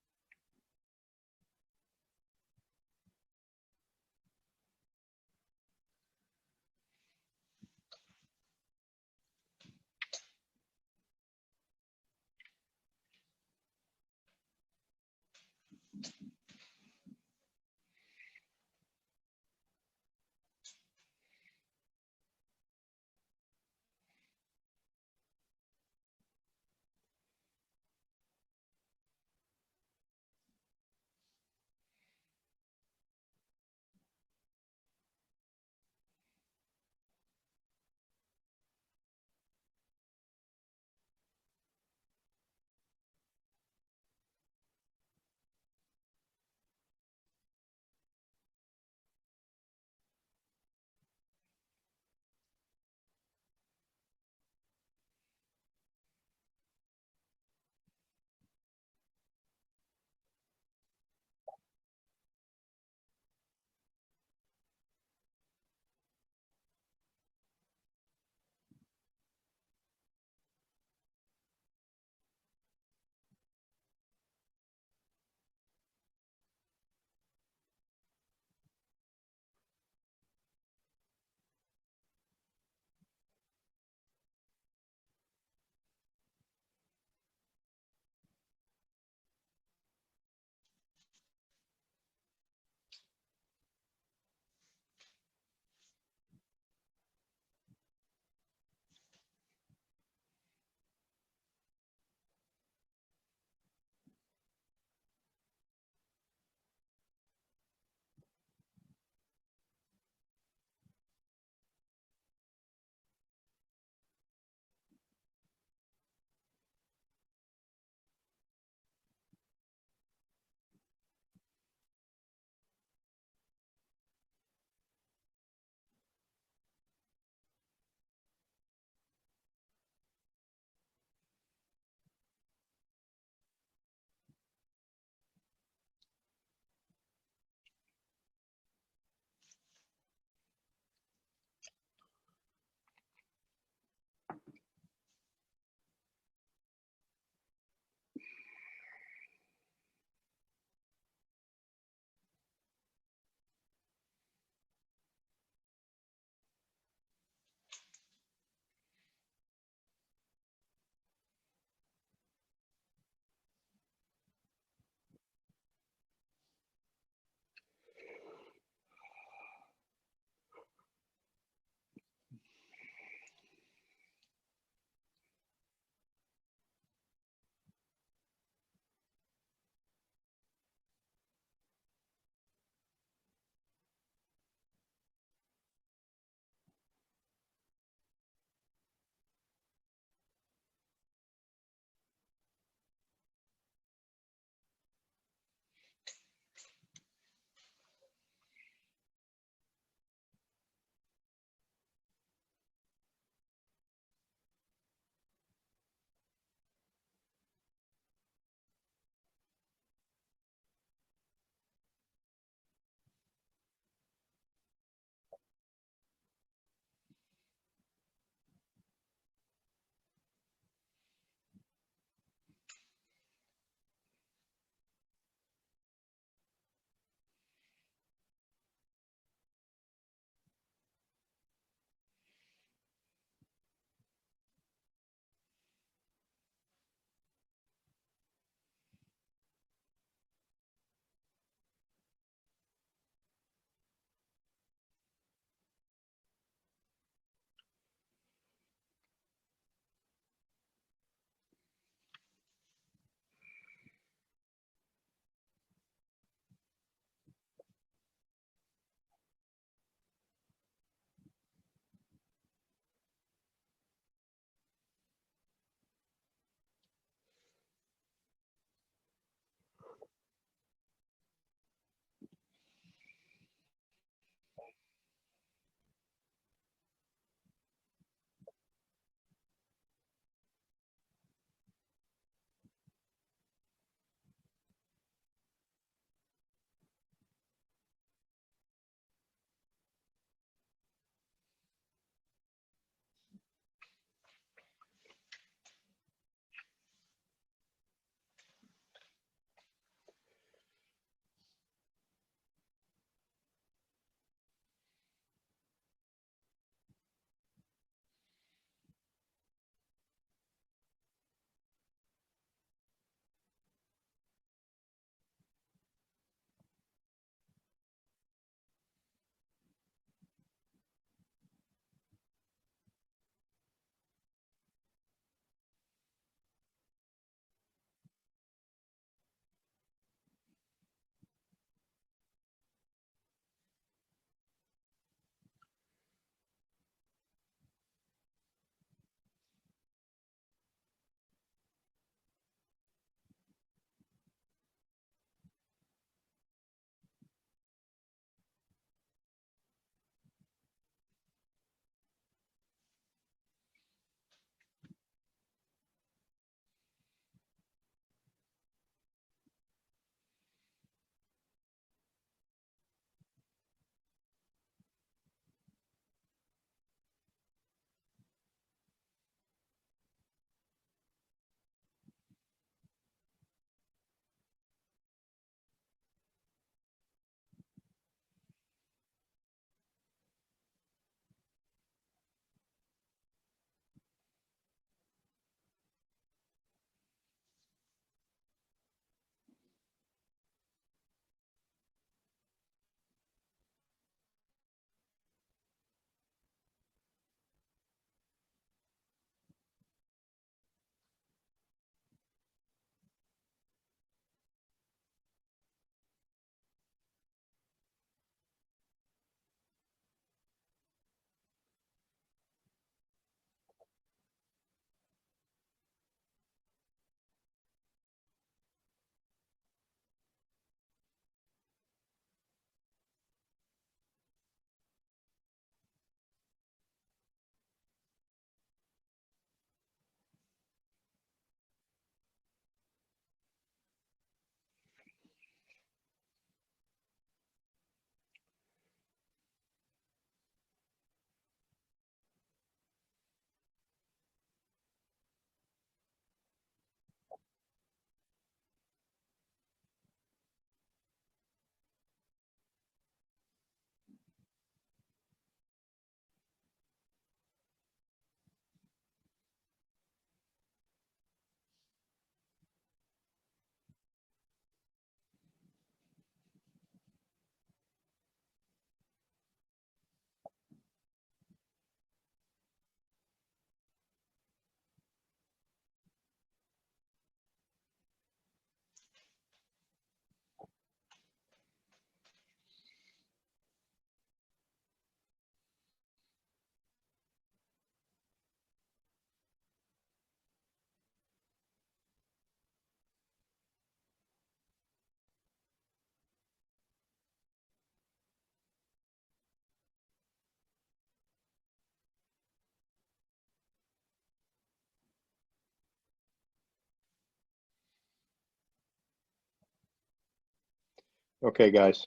Okay, guys.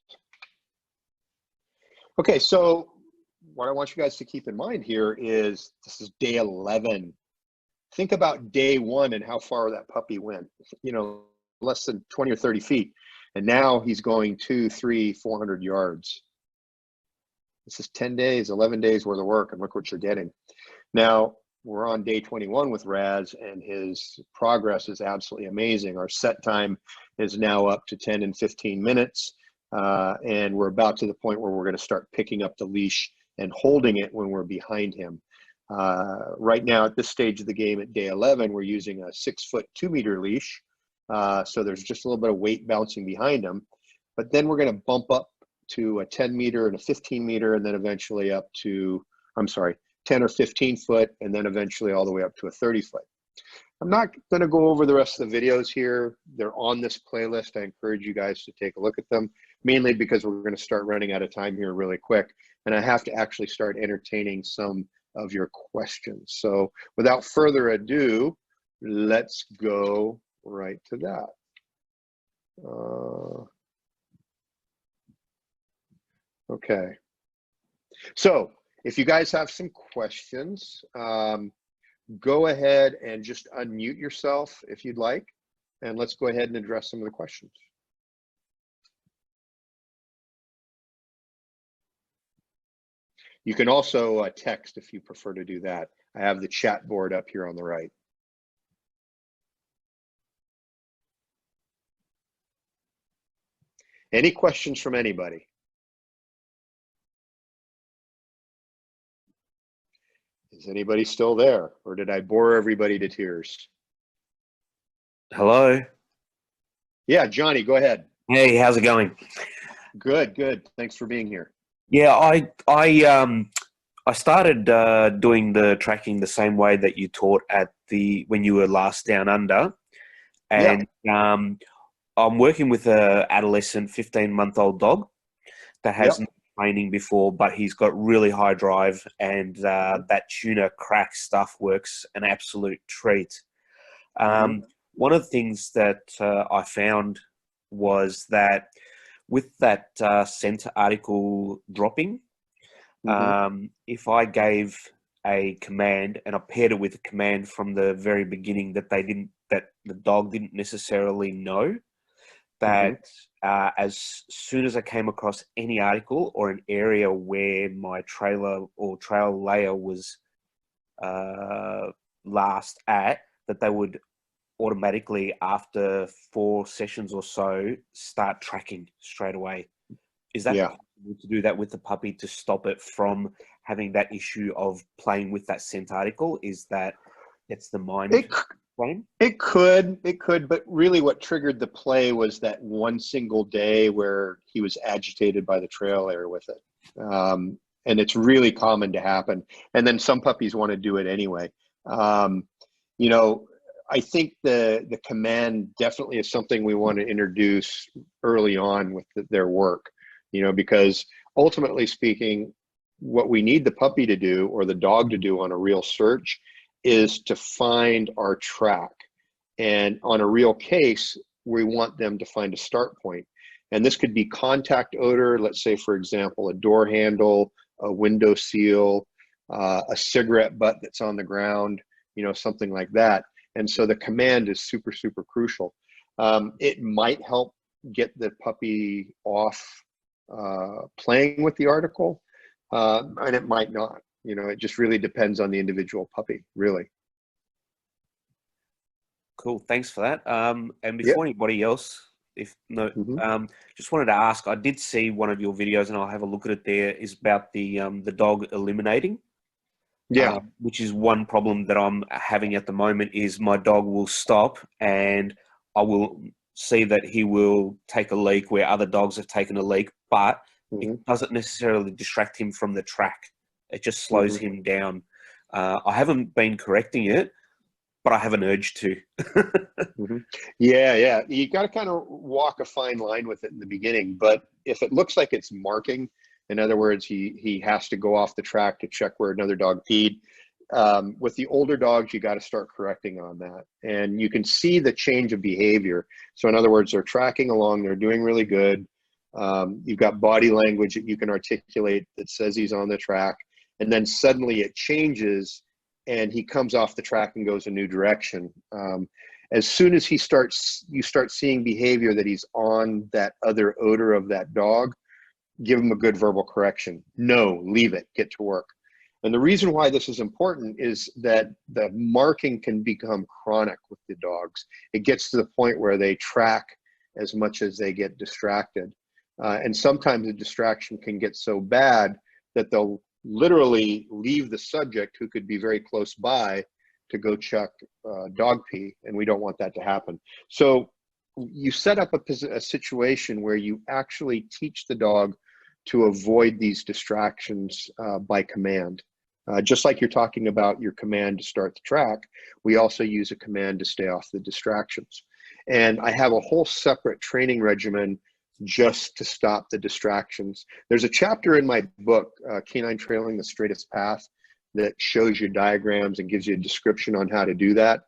Okay, so what I want you guys to keep in mind here is this is day 11. Think about day 1 and how far that puppy went, you know, less than 20 or 30 feet. And now he's going 200, 300, 400 yards. This is 10 days, 11 days worth of work, and look what you're getting. Now, we're on day 21 with Raz, and his progress is absolutely amazing. Our set time is now up to 10 and 15 minutes, and we're about to the point where we're going to start picking up the leash and holding it when we're behind him. Right now, at this stage of the game at day 11, we're using a 6-foot, 2-meter leash, so there's just a little bit of weight bouncing behind him. But then we're going to bump up to a 10-meter and a 15-meter, and then eventually up to, 10 or 15 foot, and then eventually all the way up to a 30 foot. I'm not going to go over the rest of the videos here. They're on this playlist. I encourage you guys to take a look at them, mainly because we're going to start running out of time here really quick, and I have to actually start entertaining some of your questions. So without further ado, let's go right to that. Okay. So if you guys have some questions, go ahead and just unmute yourself if you'd like, and let's go ahead and address some of the questions. You can also text if you prefer to do that. I have the chat board up here on the right. Any questions from anybody? Is anybody still there, or did I bore everybody to tears? Hello. Yeah, Johnny, go ahead. Hey, how's it going? Good, good. Thanks for being here. Yeah, I started doing the tracking the same way that you taught when you were last down under, and I'm working with a adolescent 15-month-old dog that has no training before, but he's got really high drive, and that tuna crack stuff works an absolute treat. One of the things that I found was that with that center article dropping, if I gave a command and I paired it with a command from the very beginning that the dog didn't necessarily know, that as soon as I came across any article or an area where my trailer or trail layer was last at, that they would automatically, after 4 sessions or so, start tracking straight away. Is that possible to do that with the puppy to stop it from having that issue of playing with that scent article? Is that it's the mind? It could, but really what triggered the play was that one single day where he was agitated by the trail layer with it. And it's really common to happen. And then some puppies want to do it anyway. You know, I think the command definitely is something we want to introduce early on with their work, you know, because ultimately speaking, what we need the puppy to do or the dog to do on a real search is to find our track. And on a real case, we want them to find a start point. And this could be contact odor, let's say, for example, a door handle, a window seal, a cigarette butt that's on the ground, you know, something like that. And so the command is super, super crucial. It might help get the puppy off playing with the article, and it might not. You know, it just really depends on the individual puppy, really. Cool, thanks for that. And before anybody else, just wanted to ask, I did see one of your videos, and I'll have a look at it there, is about the dog eliminating. Which is one problem that I'm having at the moment, is my dog will stop and I will see that he will take a leak where other dogs have taken a leak, but it doesn't necessarily distract him from the track. It just slows him down. I haven't been correcting it, but I have an urge to. Yeah. You got to kind of walk a fine line with it in the beginning, but if it looks like it's marking, in other words, he has to go off the track to check where another dog peed. With the older dogs, you got to start correcting on that. And you can see the change of behavior. So in other words, they're tracking along, they're doing really good. You've got body language that you can articulate that says he's on the track, and then suddenly it changes and he comes off the track and goes a new direction. As soon as you start seeing behavior that he's on that other odor of that dog, give him a good verbal correction. No, leave it, get to work. And the reason why this is important is that the marking can become chronic with the dogs. It gets to the point where they track as much as they get distracted. And sometimes the distraction can get so bad that they'll literally leave the subject, who could be very close by, to go chuck dog pee, and we don't want that to happen. So you set up a situation where you actually teach the dog to avoid these distractions by command. Just like you're talking about your command to start the track, we also use a command to stay off the distractions. And I have a whole separate training regimen just to stop the distractions. There's a chapter in my book, K9 Trailing the Straightest Path, that shows you diagrams and gives you a description on how to do that.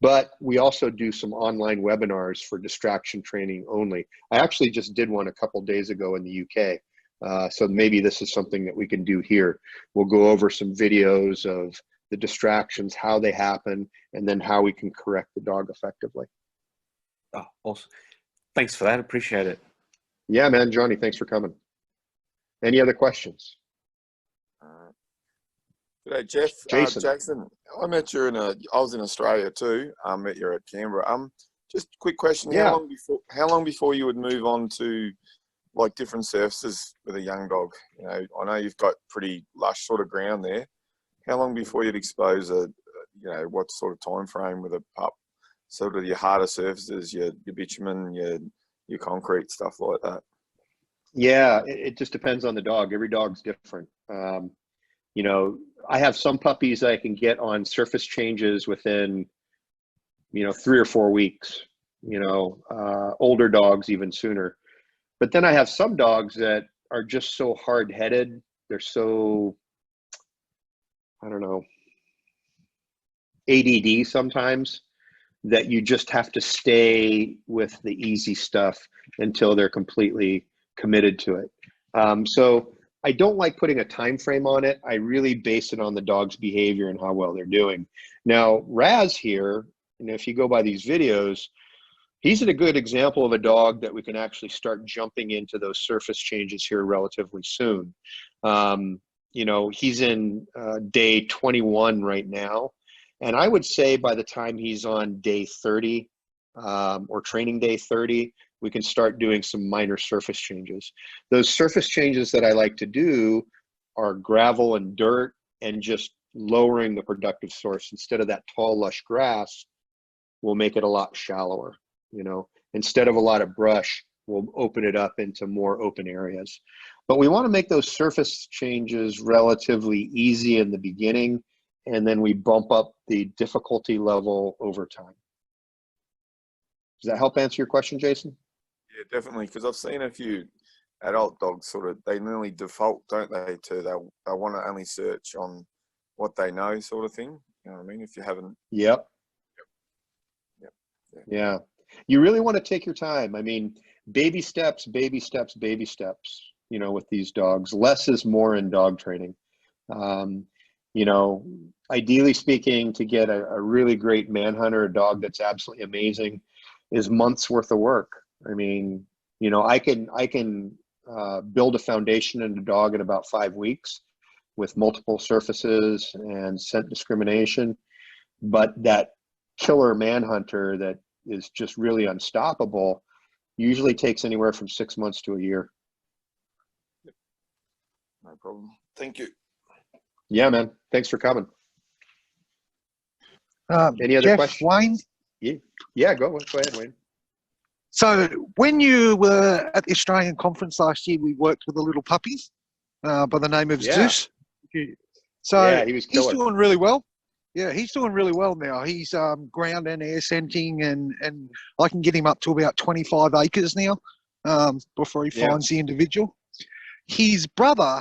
But we also do some online webinars for distraction training only. I actually just did one a couple days ago in the UK. So maybe this is something that we can do here. We'll go over some videos of the distractions, how they happen, and then how we can correct the dog effectively. Oh, awesome. Thanks for that. Appreciate it. Yeah, man, Johnny, thanks for coming. Any other questions? G'day, Jeff. Jason. Jackson, I met you I was in Australia too. I met you at Canberra. Just a quick question. Yeah. How long before you would move on to like different surfaces with a young dog? You know, I know you've got pretty lush sort of ground there. How long before you'd expose what sort of time frame with a pup? Sort of your harder surfaces, your bitumen, your concrete, stuff like that. Yeah, it just depends on the dog. Every dog's different. You know, I have some puppies that I can get on surface changes within, 3 or 4 weeks, older dogs even sooner. But then I have some dogs that are just so hard-headed. They're so, I don't know, ADD sometimes, that you just have to stay with the easy stuff until they're completely committed to it. So I don't like putting a time frame on it. I really base it on the dog's behavior and how well they're doing. Now, Raz here, and if you go by these videos, he's a good example of a dog that we can actually start jumping into those surface changes here relatively soon. He's in day 21 right now. And I would say by the time he's on day 30 or training day 30, we can start doing some minor surface changes. Those surface changes that I like to do are gravel and dirt and just lowering the productive source. Instead of that tall, lush grass, we'll make it a lot shallower. Instead of a lot of brush, we'll open it up into more open areas. But we want to make those surface changes relatively easy in the beginning, and then we bump up the difficulty level over time. Does that help answer your question, Jason? Yeah, definitely. Because I've seen a few adult dogs they nearly default, don't they, to they want to only search on what they know, sort of thing. You know what I mean? If you haven't. Yep. Yeah. You really want to take your time. I mean, baby steps, baby steps, baby steps, with these dogs. Less is more in dog training. Ideally speaking, to get a really great manhunter, a dog that's absolutely amazing, is months worth of work. I mean, I can build a foundation in a dog in about 5 weeks with multiple surfaces and scent discrimination. But that killer manhunter that is just really unstoppable usually takes anywhere from 6 months to a year. No problem. Thank you. Yeah, man. Thanks for coming. Any other Jeff, questions? Wayne? Yeah, go ahead, Wayne. So when you were at the Australian conference last year, we worked with the little puppies by the name of Zeus. So yeah, he was killer. He's doing really well. Yeah, he's doing really well now. He's ground and air scenting, and I can get him up to about 25 acres now before he finds the individual. His brother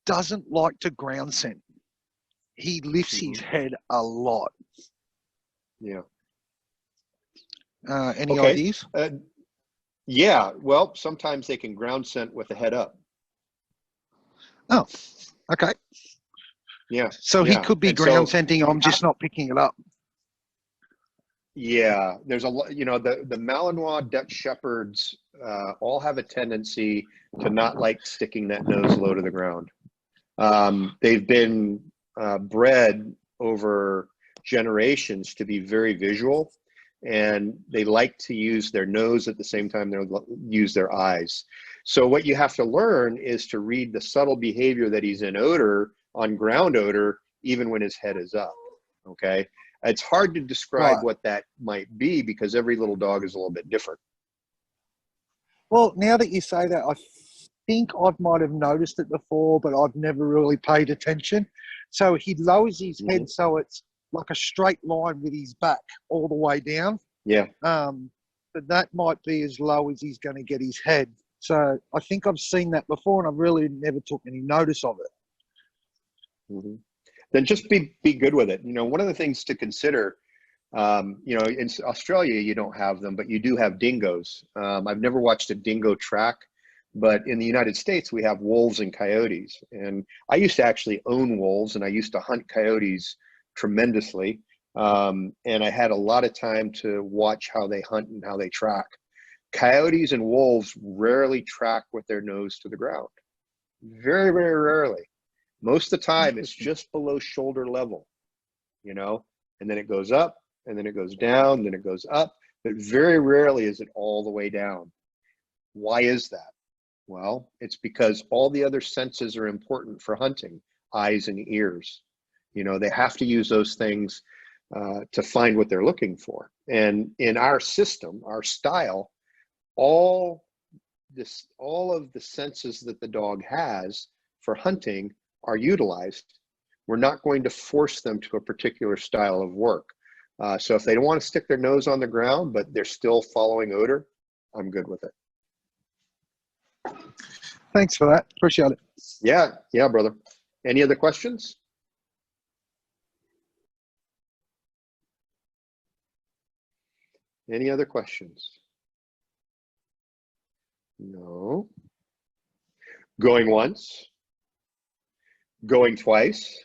doesn't like to ground scent. He lifts his head a lot. Yeah. Any ideas? Yeah, well, sometimes they can ground scent with a head up. Oh, okay. Yeah. So he Yeah. could be And ground so scenting. I'm just not picking it up. yeah, there's a lot, the Malinois Dutch Shepherds all have a tendency to not like sticking that nose low to the ground. They've been bred over generations to be very visual, and they like to use their nose at the same time they use their eyes. So what you have to learn is to read the subtle behavior that he's in odor, on ground odor, even when his head is up, okay? It's hard to describe Right. what that might be because every little dog is a little bit different. Well, now that you say that, I think I might have noticed it before, but I've never really paid attention. So he lowers his head so it's like a straight line with his back all the way down. Yeah. But that might be as low as he's going to get his head. So I think I've seen that before, and I've really never took any notice of it. Then just be good with it. One of the things to consider, in Australia, you don't have them, but you do have dingoes. I've never watched a dingo track, but in the United States, we have wolves and coyotes. And I used to actually own wolves, and I used to hunt coyotes tremendously. And I had a lot of time to watch how they hunt and how they track. Coyotes and wolves rarely track with their nose to the ground. Very, very rarely. Most of the time, it's just below shoulder level, and then it goes up, and then it goes down, then it goes up, but very rarely is it all the way down. Why is that? Well, it's because all the other senses are important for hunting, eyes and ears. They have to use those things to find what they're looking for. And in our system, our style, all of the senses that the dog has for hunting are utilized. We're not going to force them to a particular style of work. So if they don't want to stick their nose on the ground, but they're still following odor, I'm good with it. Thanks for that. Appreciate it. Yeah, brother. Any other questions? Any other questions? No. Going once? Going twice?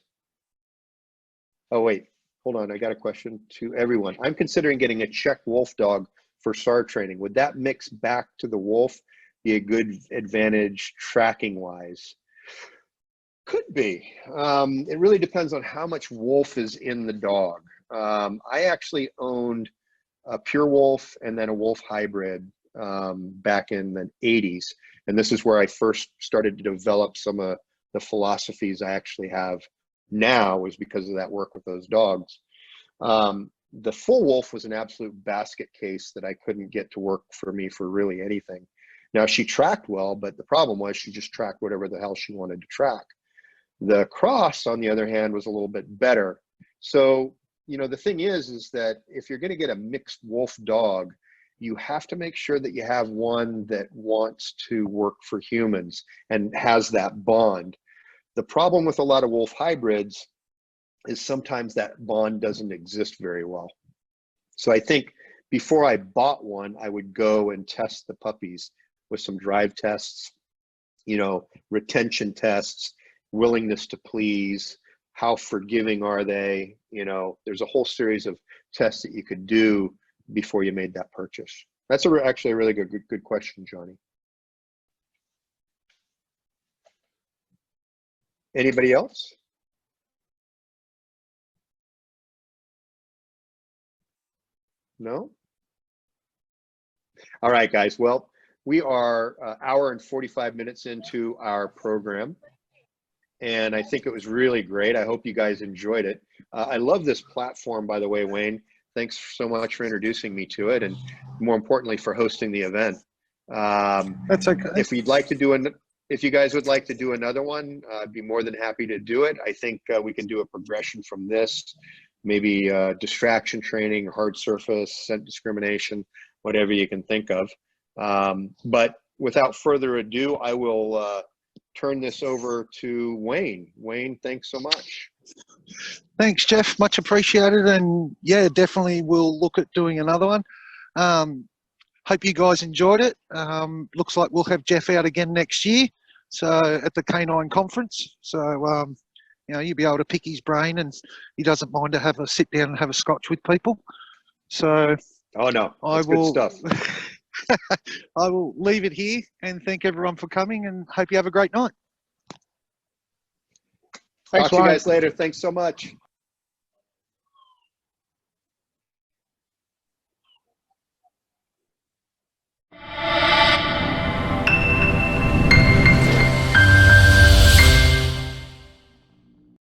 Oh, wait, hold on. I got a question to everyone. I'm considering getting a Czech wolf dog for SAR training. Would that mix back to the wolf be a good advantage tracking wise? Could be. It really depends on how much wolf is in the dog. I actually owned a pure wolf and then a wolf hybrid back in the 80s. And this is where I first started to develop some of the philosophies I actually have now, was because of that work with those dogs. The full wolf was an absolute basket case that I couldn't get to work for me for really anything. Now, she tracked well, but the problem was she just tracked whatever the hell she wanted to track. The cross, on the other hand, was a little bit better. So, the thing is that if you're going to get a mixed wolf dog, you have to make sure that you have one that wants to work for humans and has that bond. The problem with a lot of wolf hybrids is sometimes that bond doesn't exist very well. So I think before I bought one, I would go and test the puppies with some drive tests, retention tests, willingness to please, how forgiving are they? There's a whole series of tests that you could do before you made that purchase. That's actually a really good question, Johnny. Anybody else? No? All right, guys. Well, we are an hour and 45 minutes into our program, and I think it was really great. I hope you guys enjoyed it. I love this platform, by the way, Wayne. Thanks so much for introducing me to it, and more importantly, for hosting the event. That's okay. If you guys would like to do another one, I'd be more than happy to do it. I think we can do a progression from this, maybe distraction training, hard surface, scent discrimination, whatever you can think of. But without further ado, I will turn this over to Wayne. Wayne, thanks so much. Thanks, Jeff. Much appreciated. And yeah, definitely we'll look at doing another one. hope you guys enjoyed it. Looks like we'll have Jeff out again next year, so at the K9 conference. So you'll be able to pick his brain, and he doesn't mind to have a sit down and have a scotch with people. So Oh no, that's good stuff. I will leave it here and thank everyone for coming, and hope you have a great night. Talk to you guys later. Thanks so much.